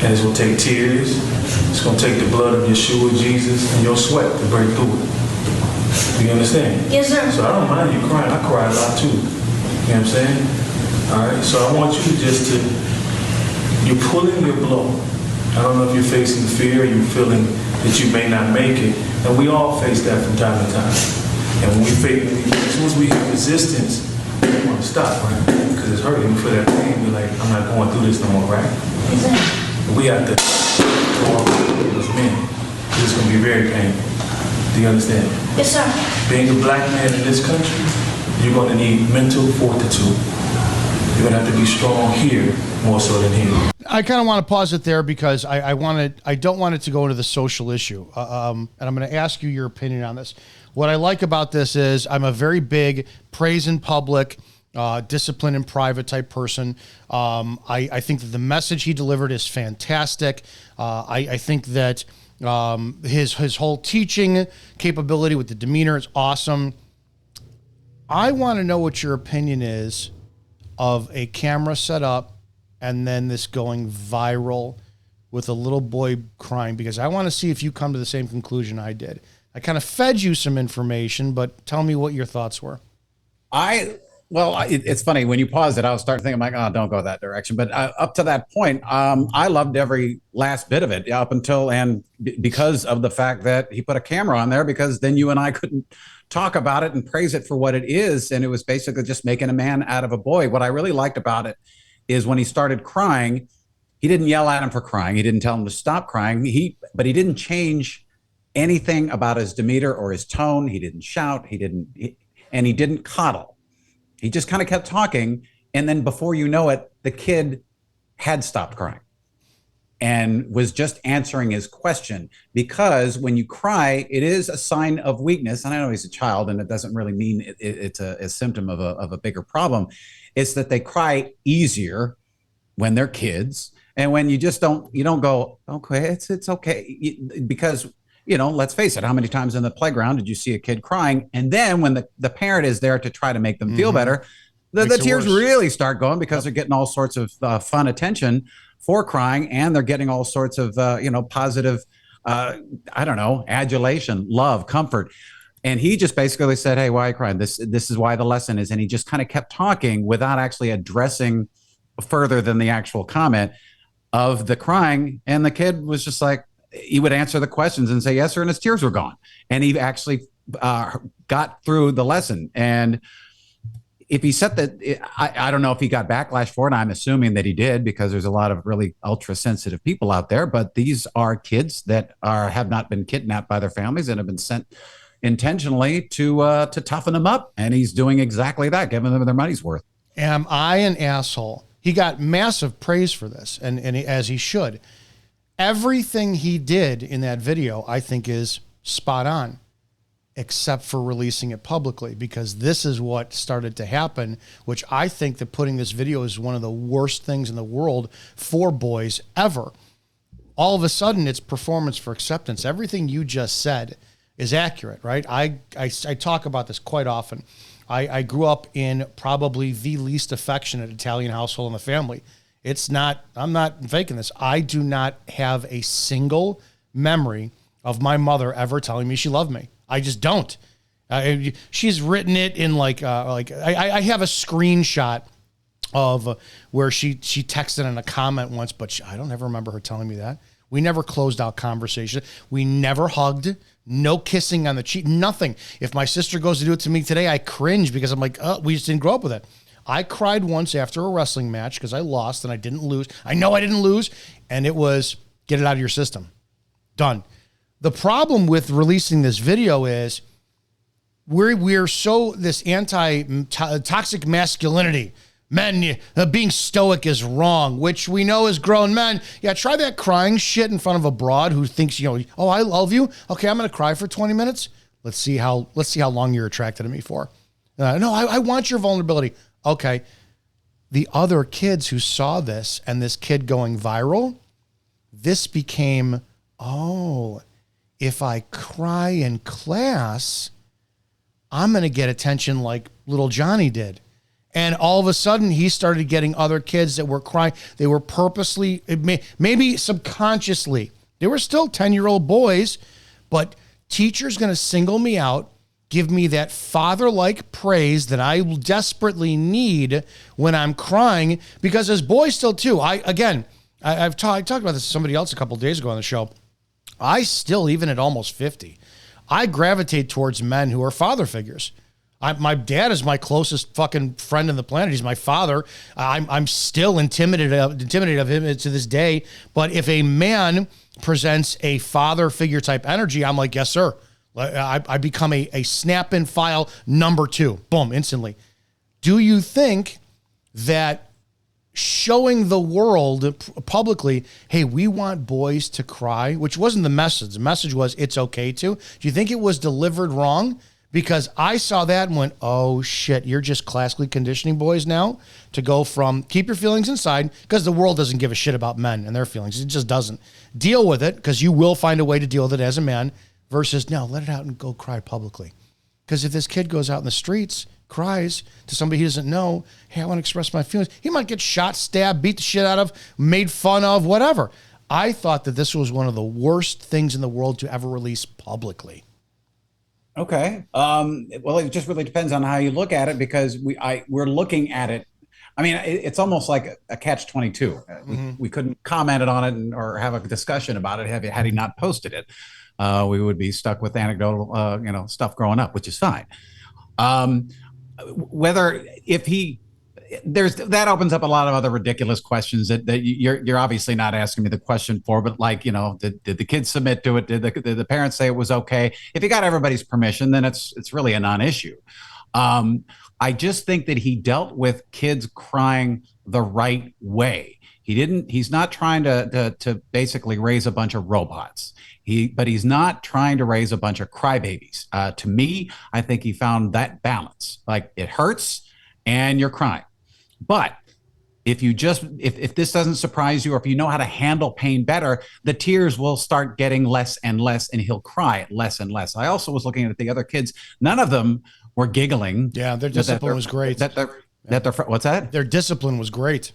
And it's going to take tears. It's going to take the blood of Yeshua, Jesus, and your sweat to break through it. You understand? Yes, sir. So I don't mind you crying. I cry a lot too. You know what I'm saying? All right. So I want you just to, you're pulling your blow. I don't know if you're facing fear, you're feeling that you may not make it. And we all face that from time to time. And when we face, as soon as we hit resistance, we want to stop, right? Because it's hurting. We feel that pain. We're like, I'm not going through this no more, right? Yes, sir. We have to go off as men. It's going to be very painful. Do you understand? Yes, sir. Being a black man in this country, you're going to need mental fortitude. You're going to have to be strong here more so than here. I kind of want to pause it there because I don't want it to go into the social issue. And I'm going to ask you your opinion on this. What I like about this is I'm a very big praise in public, discipline in private type person. I think that the message he delivered is fantastic. I think that his whole teaching capability with the demeanor is awesome. I want to know what your opinion is of a camera set up and then this going viral with a little boy crying, because I want to see if you come to the same conclusion I did. I kind of fed you some information, but tell me what your thoughts were. It's funny when you paused it, I was starting thinking like, oh, don't go that direction. But up to that point, I loved every last bit of it up until and because of the fact that he put a camera on there, because then you and I couldn't talk about it and praise it for what it is. And it was basically just making a man out of a boy. What I really liked about it is when he started crying, he didn't yell at him for crying. He didn't tell him to stop crying. But he didn't change anything about his demeanor or his tone. He didn't shout. He didn't coddle. He just kind of kept talking. And then before you know it, the kid had stopped crying and was just answering his question. Because when you cry, it is a sign of weakness. And I know he's a child and it doesn't really mean it's a symptom of a bigger problem. It's that they cry easier when they're kids. And when you don't go, okay, it's okay. Because, let's face it, how many times in the playground did you see a kid crying? And then when the parent is there to try to make them feel better, the tears really start going because they're getting all sorts of fun attention for crying. And they're getting all sorts of, positive, adulation, love, comfort. And he just basically said, hey, why are you crying? This is why the lesson is. And he just kind of kept talking without actually addressing further than the actual comment of the crying. And the kid was just like, he would answer the questions and say yes, sir, and his tears were gone. And he actually got through the lesson. And if he said that, I don't know if he got backlash for it. I'm assuming that he did, because there's a lot of really ultra sensitive people out there. But these are kids that have not been kidnapped by their families and have been sent intentionally to toughen them up. And he's doing exactly that, giving them their money's worth. Am I an asshole? He got massive praise for this, and as he should. Everything he did in that video, I think, is spot on, except for releasing it publicly, because this is what started to happen, which I think that putting this video is one of the worst things in the world for boys ever. All of a sudden, it's performance for acceptance. Everything you just said is accurate, right? I talk about this quite often. I grew up in probably the least affectionate Italian household in the family. I'm not faking this. I do not have a single memory of my mother ever telling me she loved me. I just don't. She's written it in I have a screenshot of where she texted in a comment once, but I don't ever remember her telling me that. We never closed out conversation. We never hugged. No kissing on the cheek, nothing. If my sister goes to do it to me today, I cringe because I'm like, we just didn't grow up with it. I cried once after a wrestling match because I lost and I didn't lose. I know I didn't lose. And it was, get it out of your system. Done. The problem with releasing this video is we're so this toxic masculinity. Men, being stoic is wrong, which we know as grown men. Yeah, try that crying shit in front of a broad who thinks, oh, I love you. Okay, I'm going to cry for 20 minutes. Let's see how long you're attracted to me for. No, I want your vulnerability. Okay. The other kids who saw this and this kid going viral, this became, oh, if I cry in class, I'm going to get attention like little Johnny did. And all of a sudden, he started getting other kids that were crying. They were purposely, maybe subconsciously, they were still 10-year-old boys, but teacher's going to single me out, give me that father-like praise that I desperately need when I'm crying, because as boys still too, I talked about this to somebody else a couple of days ago on the show. I still, even at almost 50, I gravitate towards men who are father figures. My dad is my closest fucking friend on the planet. He's my father. I'm still intimidated of him to this day. But if a man presents a father figure type energy, I'm like, yes, sir. I become a snap in file number 2. Boom, instantly. Do you think that showing the world publicly, hey, we want boys to cry, which wasn't the message. The message was it's okay to. Do you think it was delivered wrong? Because I saw that and went, oh shit, you're just classically conditioning boys now to go from keep your feelings inside, because the world doesn't give a shit about men and their feelings. It just doesn't. Deal with it, because you will find a way to deal with it as a man, versus no, let it out and go cry publicly. Because if this kid goes out in the streets, cries to somebody he doesn't know, hey, I want to express my feelings, he might get shot, stabbed, beat the shit out of, made fun of, whatever. I thought that this was one of the worst things in the world to ever release publicly. Okay. Well, it just really depends on how you look at it, because we're looking at it. I mean, it's almost like a catch-22. Mm-hmm. We couldn't comment on it or have a discussion about it had he not posted it. We would be stuck with anecdotal, stuff growing up, which is fine. That opens up a lot of other ridiculous questions that you're obviously not asking me the question for, but like, did the kids submit to it? Did the parents say it was okay? If he got everybody's permission, then it's really a non-issue. I just think that he dealt with kids crying the right way. He's not trying to basically raise a bunch of robots. But he's not trying to raise a bunch of crybabies. To me, I think he found that balance. Like, it hurts and you're crying. But if this doesn't surprise you, or if you know how to handle pain better, the tears will start getting less and less, and he'll cry less and less. I also was looking at the other kids. None of them were giggling. Yeah, their discipline was great. What's that? Their discipline was great.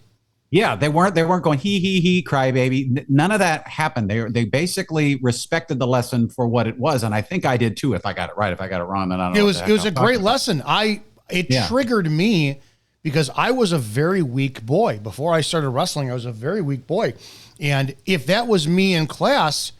Yeah, they weren't going he cry baby. None of that happened. They basically respected the lesson for what it was, and I think I did too. If I got it right, if I got it wrong, then I don't know. It was a great lesson. It triggered me, because I was a very weak boy. Before I started wrestling, I was a very weak boy. And if that was me in class,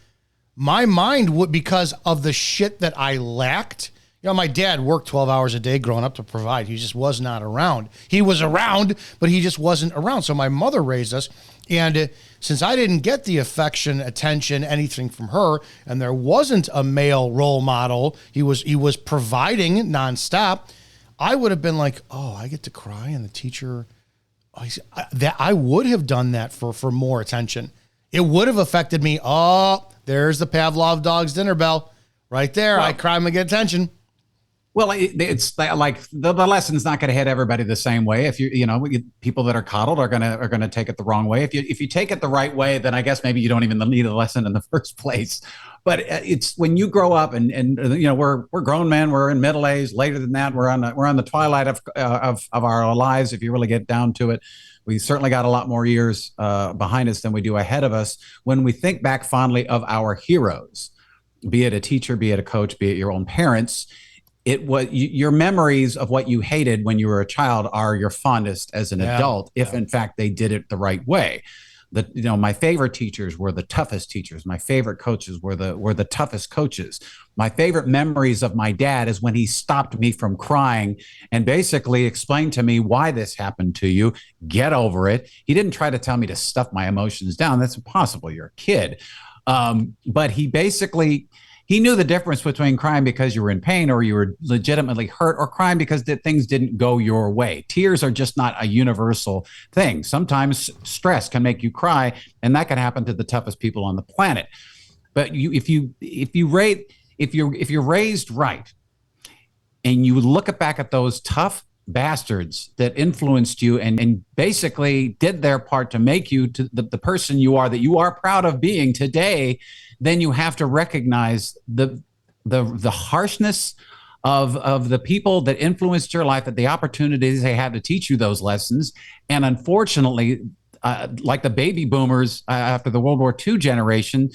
my mind would, because of the shit that I lacked. My dad worked 12 hours a day growing up to provide. He just was not around. He was around, but he just wasn't around. So my mother raised us. And since I didn't get the affection, attention, anything from her, and there wasn't a male role model, he was providing nonstop, I would have been like, oh, I get to cry, and the teacher, I would have done that for more attention. It would have affected me. Oh, there's the Pavlov dog's dinner bell right there. Well, I cry and get attention. Well, it's like the lesson's not going to hit everybody the same way. If people that are coddled are going to take it the wrong way. If you take it the right way, then I guess maybe you don't even need a lesson in the first place. But it's when you grow up and we're grown men, we're in middle age. Later than that, we're on the twilight of our lives. If you really get down to it, we certainly got a lot more years behind us than we do ahead of us. When we think back fondly of our heroes, be it a teacher, be it a coach, be it your own parents, your memories of what you hated when you were a child are your fondest as an adult, if in fact they did it the right way. My favorite teachers were the toughest teachers. My favorite coaches were the toughest coaches. My favorite memories of my dad is when he stopped me from crying and basically explained to me why this happened to you. Get over it. He didn't try to tell me to stuff my emotions down. That's impossible. You're a kid. But he knew the difference between crying because you were in pain or you were legitimately hurt, or crying because things didn't go your way. Tears are just not a universal thing. Sometimes stress can make you cry, and that can happen to the toughest people on the planet. But if if you're raised right, and you look back at those tough bastards that influenced you and basically did their part to make you to the person you are, that you are proud of being today, then you have to recognize the harshness of the people that influenced your life, that the opportunities they had to teach you those lessons. And unfortunately, like the baby boomers after the World War II generation,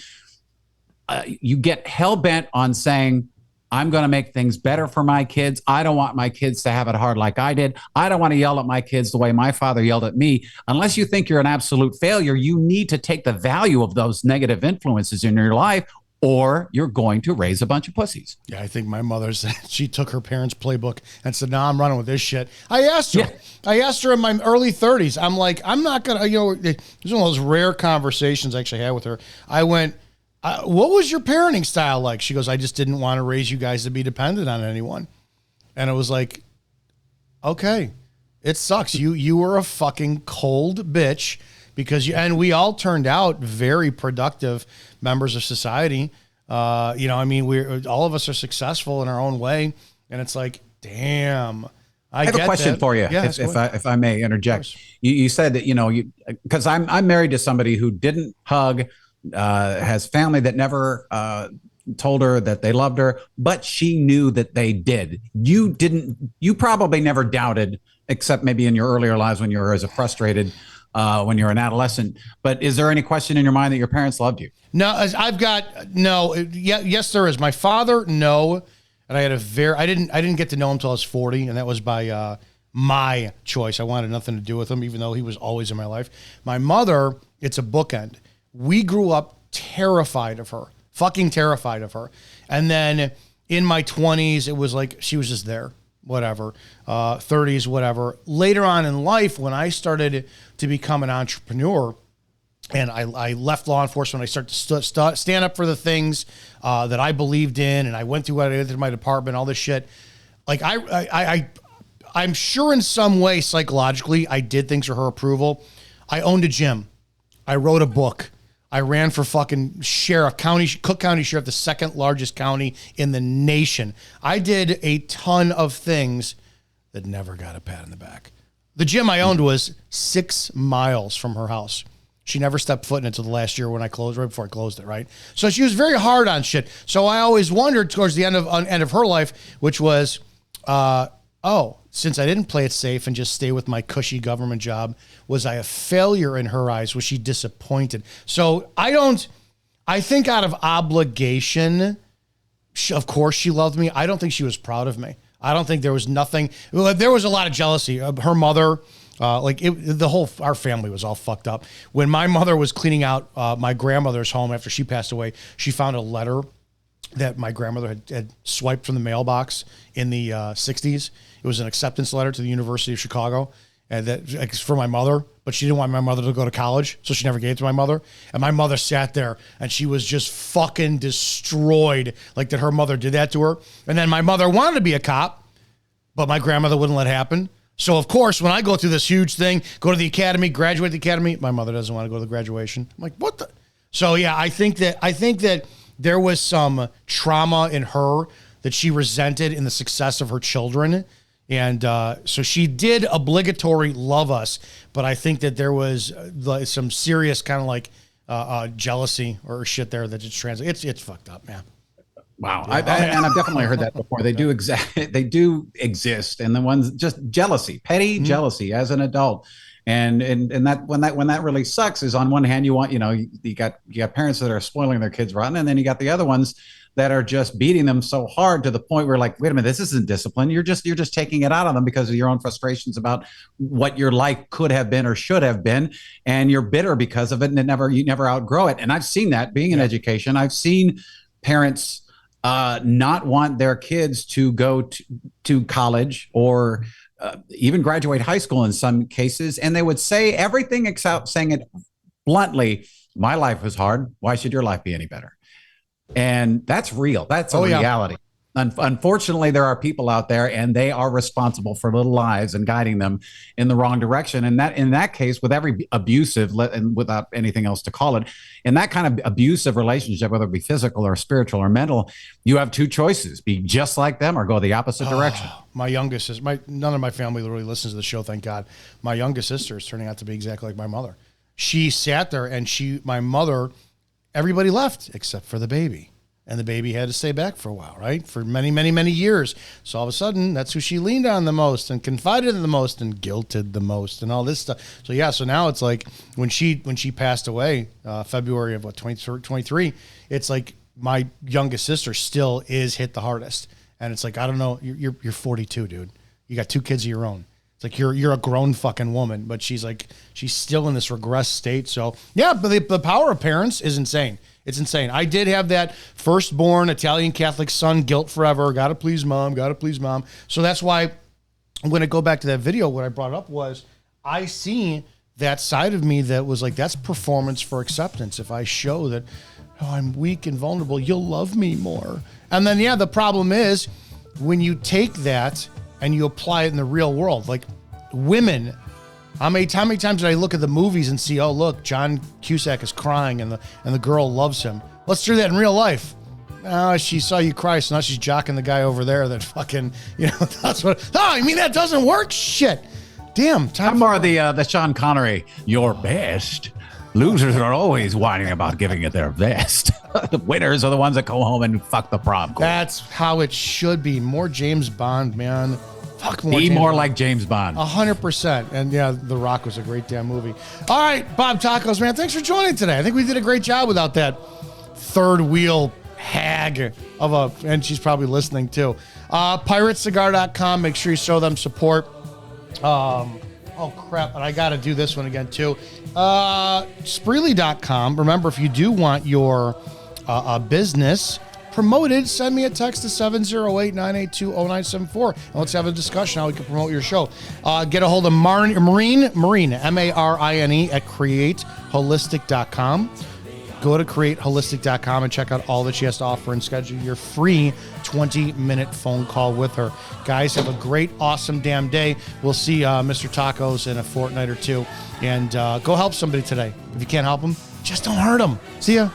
you get hell-bent on saying, I'm going to make things better for my kids. I don't want my kids to have it hard like I did. I don't want to yell at my kids the way my father yelled at me. Unless you think you're an absolute failure, you need to take the value of those negative influences in your life, or you're going to raise a bunch of pussies. Yeah, I think my mother said she took her parents' playbook and said, "No, I'm running with this shit." I asked her in my early 30s. I'm like, I'm not going to, it was one of those rare conversations I actually had with her. I went, what was your parenting style like? She goes, I just didn't want to raise you guys to be dependent on anyone. And it was like, okay, it sucks. You were a fucking cold bitch and we all turned out very productive members of society. We're all of us are successful in our own way. And it's like, damn. I have a question for you, yeah, if I may interject. You said that, because I'm married to somebody who didn't hug, has family that never told her that they loved her, but she knew that they did. You probably never doubted, except maybe in your earlier lives when you were as a frustrated, when you're an adolescent. But is there any question in your mind that your parents loved you? No, yes, there is. My father, no. And I didn't get to know him until I was 40, and that was by my choice. I wanted nothing to do with him, even though he was always in my life. My mother, it's a bookend. We grew up terrified of her, fucking terrified of her. And then in my 20s, it was like she was just there, whatever, 30s, whatever. Later on in life, when I started to become an entrepreneur and I left law enforcement, I started to stand up for the things that I believed in, and I went through what I did in my department, all this shit. Like I'm sure in some way psychologically I did things for her approval. I owned a gym. I wrote a book. I ran for fucking Cook County Sheriff, the second largest county in the nation. I did a ton of things that never got a pat on the back. The gym I owned was 6 miles from her house. She never stepped foot in it until the last year when I closed, right before I closed it, right? So she was very hard on shit. So I always wondered towards the end of her life, which was, since I didn't play it safe and just stay with my cushy government job, was I a failure in her eyes? Was she disappointed? So I think out of obligation, of course she loved me. I don't think she was proud of me. I don't think there was nothing. There was a lot of jealousy. Her mother, our family was all fucked up. When my mother was cleaning out my grandmother's home after she passed away, she found a letter that my grandmother had swiped from the mailbox in the 60s. It was an acceptance letter to the University of Chicago, and that's for my mother, but she didn't want my mother to go to college, so she never gave it to my mother. And my mother sat there, and she was just fucking destroyed, like that her mother did that to her. And then my mother wanted to be a cop, but my grandmother wouldn't let it happen. So, of course, when I go through this huge thing, go to the academy, graduate the academy, my mother doesn't want to go to the graduation. I'm like, what the? So, yeah, I think that there was some trauma in her that she resented in the success of her children. And so she did obligatory love us, but I think that there was some serious kind of jealousy or shit there that just translates. It's fucked up, man. Wow. Yeah. And I've definitely heard that before. They do exist. And the ones just jealousy, petty jealousy as an adult. And that when that really sucks is, on one hand, you want, you got parents that are spoiling their kids rotten. And then you got the other ones that are just beating them so hard to the point where, like, wait a minute, this isn't discipline. You're just taking it out on them because of your own frustrations about what your life could have been or should have been. And you're bitter because of it. And you never outgrow it. And I've seen that being in education. I've seen parents not want their kids to go to college or even graduate high school in some cases. And they would say everything except saying it bluntly. My life was hard. Why should your life be any better? And that's real. That's a reality. Unfortunately, there are people out there, and they are responsible for little lives and guiding them in the wrong direction. And in that case, with every abusive, and without anything else to call it, in that kind of abusive relationship, whether it be physical or spiritual or mental, you have two choices: be just like them or go the opposite direction. My youngest is none of my family really listens to the show, thank God. My youngest sister is turning out to be exactly like my mother. She sat there and my mother, everybody left except for the baby. And the baby had to stay back for a while, right? For many, many, many years. So all of a sudden, that's who she leaned on the most and confided in the most and guilted the most and all this stuff. So yeah, so now it's like when she passed away, February of 2023, it's like my youngest sister still is hit the hardest. And it's like, I don't know, you're 42, dude. You got 2 kids of your own. It's like you're a grown fucking woman, but she's still in this regress state. So yeah, but the power of parents is insane. It's insane. I did have that firstborn Italian Catholic son, guilt forever. Gotta please mom. So that's why I'm going to go back to that video. What I brought up was I see that side of me that was like, that's performance for acceptance. If I show that, I'm weak and vulnerable, you'll love me more. And then, yeah, the problem is when you take that and you apply it in the real world, like women. How many times did I look at the movies and see, oh, look, John Cusack is crying and the girl loves him. Let's do that in real life. She saw you cry, so now she's jocking the guy over there that fucking, that's what, I mean, that doesn't work. Shit. Damn. I'm more the Sean Connery, your best. Losers are always whining about giving it their best. The winners are the ones that go home and fuck the prom queen. That's how it should be. More James Bond, man. Fuck more. Be more like James Bond. 100%. And yeah, The Rock was a great damn movie. All right, Bob Tacos, man. Thanks for joining today. I think we did a great job without that third wheel hag and she's probably listening too. Piratecigar.com. Make sure you show them support. Oh crap. And I got to do this one again too. Spreely.com. Remember, if you do want your business promoted, send me a text to 708-982-0974 and let's have a discussion how we can promote your show. Get a hold of Marine, Marine, M-A-R-I-N-E at createholistic.com. Go to createholistic.com and check out all that she has to offer and schedule your free 20-minute phone call with her. Guys, have a great, awesome damn day. We'll see Mr. Tacos in a fortnight or two. And go help somebody today. If you can't help them, just don't hurt them. See ya.